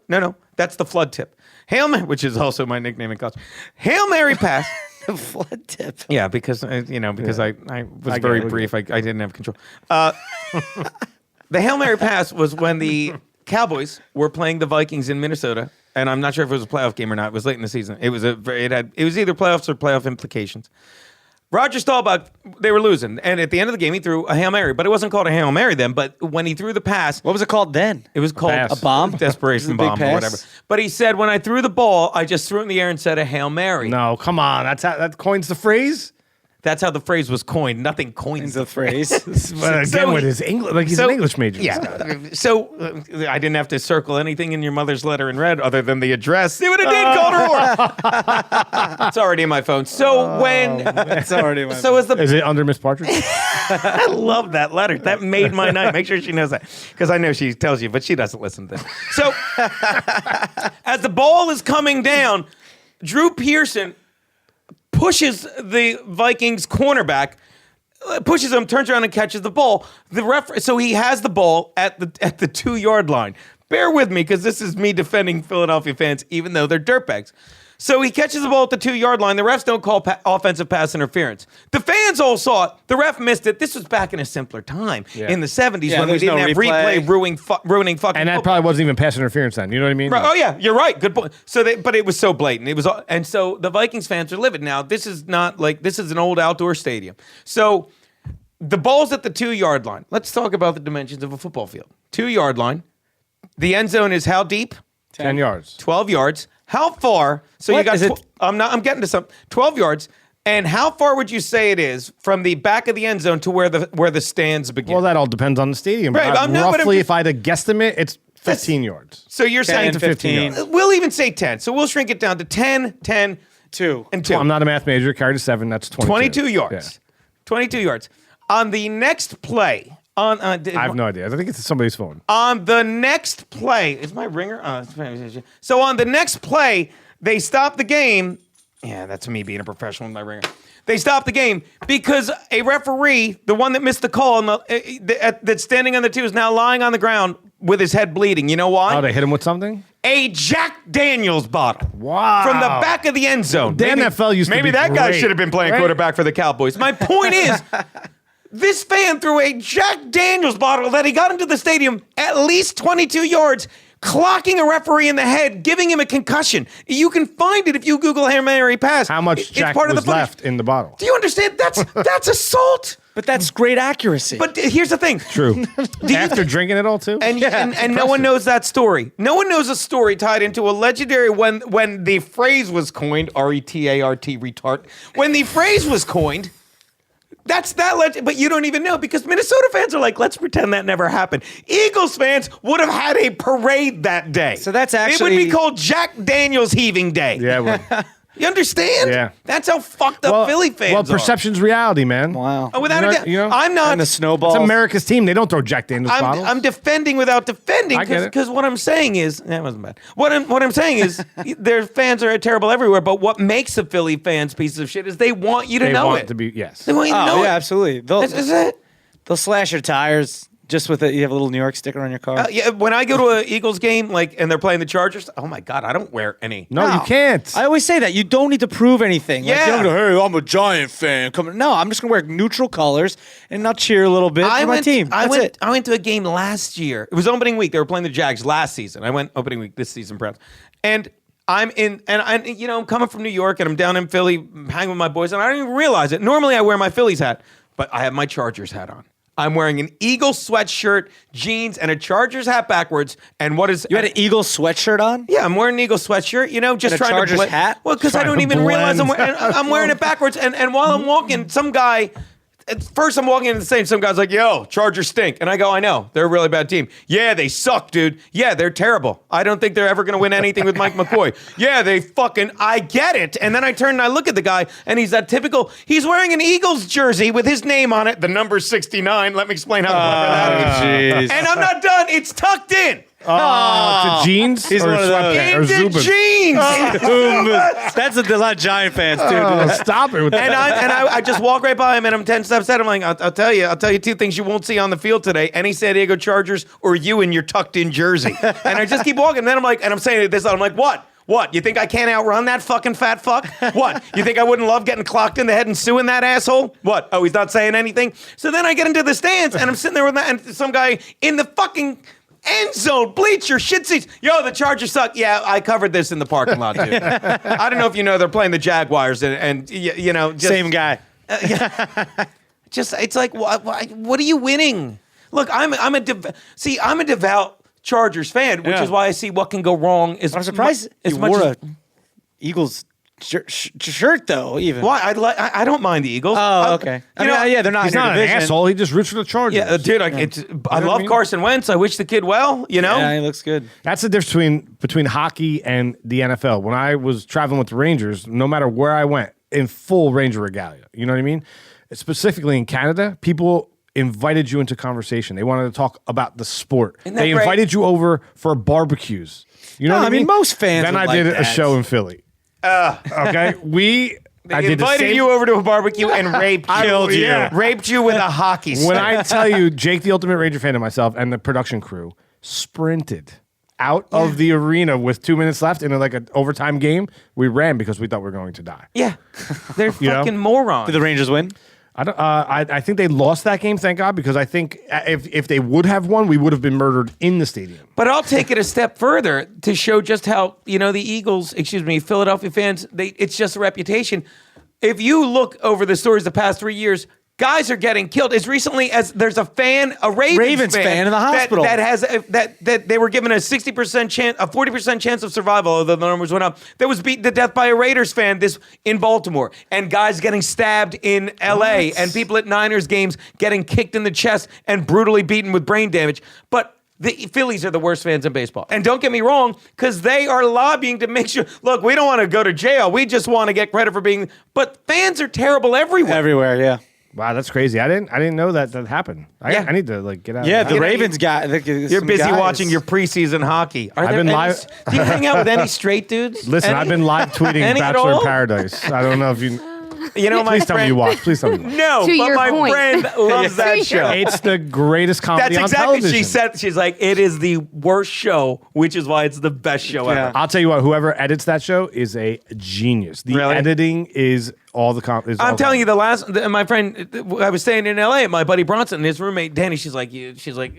No. That's the flood tip. Hail Mary, which is also my nickname in college. Hail Mary pass. Flood tip. Yeah, because I was very brief. I didn't have control. The Hail Mary pass was when the Cowboys were playing the Vikings in Minnesota, and I'm not sure if it was a playoff game or not. It was late in the season. It was either playoffs or playoff implications. Roger Staubach, they were losing, and at the end of the game, he threw a Hail Mary, but it wasn't called a Hail Mary then. But when he threw the pass, What was it called then? it was called pass. A bomb? desperation A big bomb, or pass? whatever. But he said, when I threw the ball, I just threw it in the air and said a Hail Mary. No, come on. That coins the phrase. That's how the phrase was coined. Nothing coins the phrase. But again, with his English, like he's an English major. Yeah. So I didn't have to circle anything in your mother's letter in red other than the address. See what it did, Calder. It's already in my phone. So when It's already my so as the Is it under Miss Partridge? I love that letter. That made my night. Make sure she knows that because I know she tells you, but she doesn't listen to this. So as the ball is coming down, Drew Pearson pushes the Vikings cornerback, pushes him, turns around and catches the ball. So he has the ball at the 2-yard line. Bear with me because this is me defending Philadelphia fans, even though they're dirtbags. So he catches the ball at the 2-yard line. The refs don't call offensive pass interference. The fans all saw it. The ref missed it. This was back in a simpler time in the 70s when we didn't have replay ruining fucking And that football. probably wasn't even pass interference then. You know what I mean? Right. Oh yeah, you're right. Good point. But it was so blatant. It was, and so the Vikings fans are livid. Now this is not like this is an old outdoor stadium. So the ball's at the 2-yard line. Let's talk about the dimensions of a football field. 2-yard line. The end zone is how deep? 10 yards. 12 yards. How far? So What you got. is it? I'm getting to some 12 yards. And how far would you say it is from the back of the end zone to where the stands begin? Well, that all depends on the stadium. Right, But I'm not- but I'm roughly, just- if I had to guesstimate, it's 15 yards. so you're 10 saying to 15. We'll even say 10. So we'll shrink it down to 10, 10, 2. and 2. I'm not a math major. Carried to 7. That's 22. 22 yards. 22 yards. On the next play, I I have no idea. I think it's somebody's phone. on the next play, is my ringer? So on the next play, they stop the game. Yeah, that's me being a professional with my ringer. They stop the game because a referee, the one that missed the call, that's standing on the 2 is now lying on the ground with his head bleeding. You know why? Oh, they hit him with something? A Jack Daniels bottle. Wow. From the back of the end zone. The NFL used to maybe be that guy great, should have been playing right? quarterback for the Cowboys. My point is, this fan threw a Jack Daniels bottle that he got into the stadium at least 22 yards, clocking a referee in the head, giving him a concussion. You can find it if you Google Hail Mary pass. How much It's Jack part of was the footage. left in the bottle? Do you understand? That's assault. But that's great accuracy. But here's the thing. True. After drinking it all, too? And no one knows that story. No one knows a story tied into a legendary when the phrase was coined, RETART, retard. When the phrase was coined, that's that legend, but you don't even know because Minnesota fans are like, let's pretend that never happened. Eagles fans would have had a parade that day. So that's it would actually- be called Jack Daniels Heaving Day. Yeah, well, You understand? Yeah. That's how fucked up Philly fans well, are. perception's reality, man. wow. Oh, without You a know- doubt. you know? I'm not. And the snowballs. It's America's team. They don't throw Jack Daniels bottles. I'm defending without defending I get it. because what I'm saying is that wasn't bad. What I'm saying is their fans are terrible everywhere. But what makes the Philly fans pieces of shit is they want you to They know want it. to be, yes. They want you to know Oh, yeah, it. absolutely. That's it. They'll slash your tires just with it. You have a little New York sticker on your car. Yeah, when I go to an Eagles game, and they're playing the Chargers, oh my God, I don't wear any. No, you can't. I always say that. You don't need to prove anything. Like, Yeah. you don't go, hey, I'm a Giant fan. No, I'm just going to wear neutral colors and I'll cheer a little bit for my team. That's it. I went to a game last year. It was opening week. They were playing the Jags last season. I went opening week this season, perhaps. And I'm coming from New York and I'm down in Philly hanging with my boys, and I don't even realize it. Normally I wear my Phillies hat, but I have my Chargers hat on. I'm wearing an Eagle sweatshirt, jeans, and a Chargers hat backwards. And what is You had an Eagle sweatshirt on? Yeah, I'm wearing an Eagle sweatshirt. Just And a trying Chargers to blend. hat? Well, because I Trying don't to even realize blend. I'm wearing it backwards. And while I'm walking, some guy. At first, I'm walking in the same. Some guy's like, "Yo, Chargers stink," and I go, "I know, they're a really bad team. Yeah, they suck, dude. Yeah, they're terrible. I don't think they're ever going to win anything with Mike McCoy. Yeah, they fucking. I get it." And then I turn and I look at the guy, and he's that typical. He's wearing an Eagles jersey with his name on it, the number 69. Let me explain how clever that is. And I'm not done. It's tucked in. The jeans? He's or one of those. sweatpants? Or In the Zubin? jeans. That's a lot of Giant fans, too. Oh, stop it with And that. I just walk right by him, and I'm 10 steps ahead. I'm like, I'll tell you 2 things you won't see on the field today: any San Diego Chargers or you in your tucked-in jersey. And I just keep walking. And then I'm like, and I'm saying this, I'm like, what? What? You think I can't outrun that fucking fat fuck? What? You think I wouldn't love getting clocked in the head and suing that asshole? What? Oh, he's not saying anything? So then I get into the stands, and I'm sitting there with that, and some guy in the fucking end zone, bleacher, shit seats. Yo, the Chargers suck. Yeah, I covered this in the parking lot, dude. I don't know if you know, they're playing the Jaguars, and you know, just, Same guy. just it's like, what are you winning? Look, I'm a devout Chargers fan, which Yeah. is why I see what can go wrong. I'm surprised as you much wore as, a Eagles shirt though. Even Why? I don't mind the Eagles. Oh, okay. You know, yeah, they're not. He's in your not an division. asshole. He just roots for the Chargers. Yeah, dude. I know love what I mean? Carson Wentz. I wish the kid well. You know. Yeah, he looks good. That's the difference between hockey and the NFL. When I was traveling with the Rangers, no matter where I went, in full Ranger regalia. You know what I mean? Specifically in Canada, people invited you into conversation. They wanted to talk about the sport. Isn't that They great? invited you over for barbecues. You know No, what I mean, most fans Then would I like did a that. show in Philly. Okay, I They did the invited same- you over to a barbecue and raped you. Killed you. Yeah. Raped you with a hockey stick. When I tell you, Jake, the Ultimate Ranger fan, and myself, and the production crew sprinted out of the arena with 2 minutes left in like an overtime game. We ran because we thought we were going to die. Yeah, they're You know? fucking morons. Did the Rangers win? I don't. I think they lost that game. Thank God, because I think if they would have won, we would have been murdered in the stadium. But I'll take it a step further to show just how, the Eagles, Philadelphia fans, it's just a reputation. If you look over the stories the past 3 years, guys are getting killed. As recently as there's a Ravens fan in the hospital that they were given a 60% chance, a 40% chance of survival, although the numbers went up. That was beaten to death by a Raiders fan in Baltimore, and guys getting stabbed in L.A. and people at Niners games getting kicked in the chest and brutally beaten with brain damage. But the Phillies are the worst fans in baseball. And don't get me wrong, because they are lobbying to make sure, look, we don't want to go to jail. We just want to get credit for being, but fans are terrible everywhere. Everywhere, yeah. Wow, that's crazy. I didn't know that happened. Yeah. I need to get out. Yeah, of the that. Ravens got. You're busy watching your preseason hockey. I've been live- Do you hang out with any straight dudes? Listen, I've been live tweeting Any at Bachelor in all? Paradise. I don't know if you. My Please tell me friend. you watch. Please tell me you watch. No, To but your my point. friend loves that To show. It's the greatest comedy That's on exactly. television. She said. She's like, it is the worst show, which is why it's the best show ever. I'll tell you what. Whoever edits that show is a genius. The Really? editing is all the. I'm telling you, my friend, I was staying in LA. My buddy Bronson and his roommate Danny. She's like,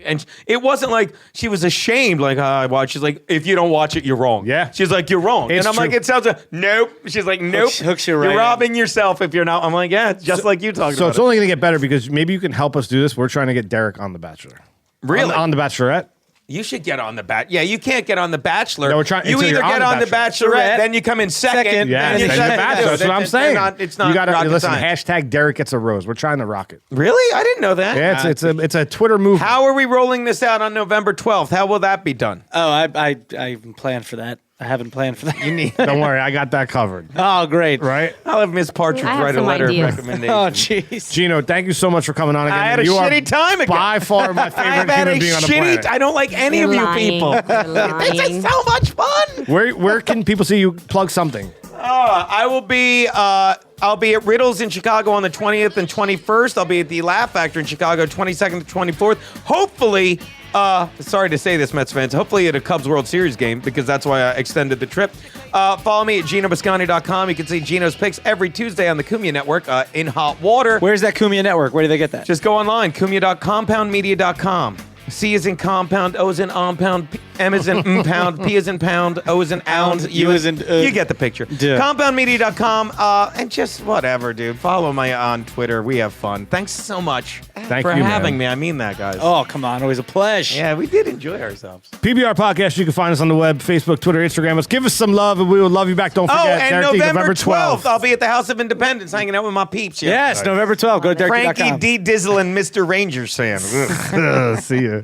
and it wasn't like she was ashamed. Like, I watch. She's like, if you don't watch it, you're wrong. Yeah. She's like, you're wrong. It's and I'm like, true. it sounds like nope. She's like, nope. Hooks you right You're in. robbing yourself if you're not. I'm like, yeah, just like you talking So about. it's only going to get better because maybe you can help us do this. We're trying to get Derek on The Bachelor. Really? On The Bachelorette. You should get on the Yeah, you can't get on the Bachelor. No, we're trying- You until either you're get on on The the Bachelorette, then you come in second. Yeah, then you then you're The Bachelor. That's what I'm saying. It's not You got to rocket listen. science. Hashtag Derek gets a rose. We're trying to rock it. Really? I didn't know that. Yeah, it's a Twitter movement. How are we rolling this out on November 12th? How will that be done? Oh, I even planned for that. I haven't planned for that. Don't worry, I got that covered. Oh, great. Right? I'll have Miss Partridge I have write a some letter ideas. of recommendation. Oh, jeez. Gino, thank you so much for coming on again. I had a You are shitty time again. By far my I've favorite had a human being on the shitty. planet. I don't like any You're of you lying. people. You're This lying. is so much fun. Where can people see you plug something? I will be. I'll be at Riddles in Chicago on the 20th and 21st. I'll be at the Laugh Factor in Chicago 22nd to 24th. Hopefully, sorry to say this, Mets fans. Hopefully at a Cubs World Series game because that's why I extended the trip. Follow me at genobisconte.com. You can see Geno's picks every Tuesday on the Kumia Network in hot water. Where's that Kumia Network? Where do they get that? Just go online, kumia.compoundmedia.com. C is in compound, O is in on-pound, M is in pound, P is in pound, O is in ound, U is in... you get the picture. Duh. Compoundmedia.com, and just whatever, dude. Follow me on Twitter. We have fun. Thanks so much Thank for you, having man. me. I mean that, guys. Oh, come on. Always a pleasure. Yeah, we did enjoy ourselves. PBR Podcast, you can find us on the web, Facebook, Twitter, Instagram. Us. Give us some love, and we will love you back. Don't forget, Oh, and Derek D, November 12th, I'll be at the House of Independence hanging out with my peeps here. Yes, November 12th. Go to Frankie Derek.com. D. Dizzle and Mr. Rangers fan. See ya.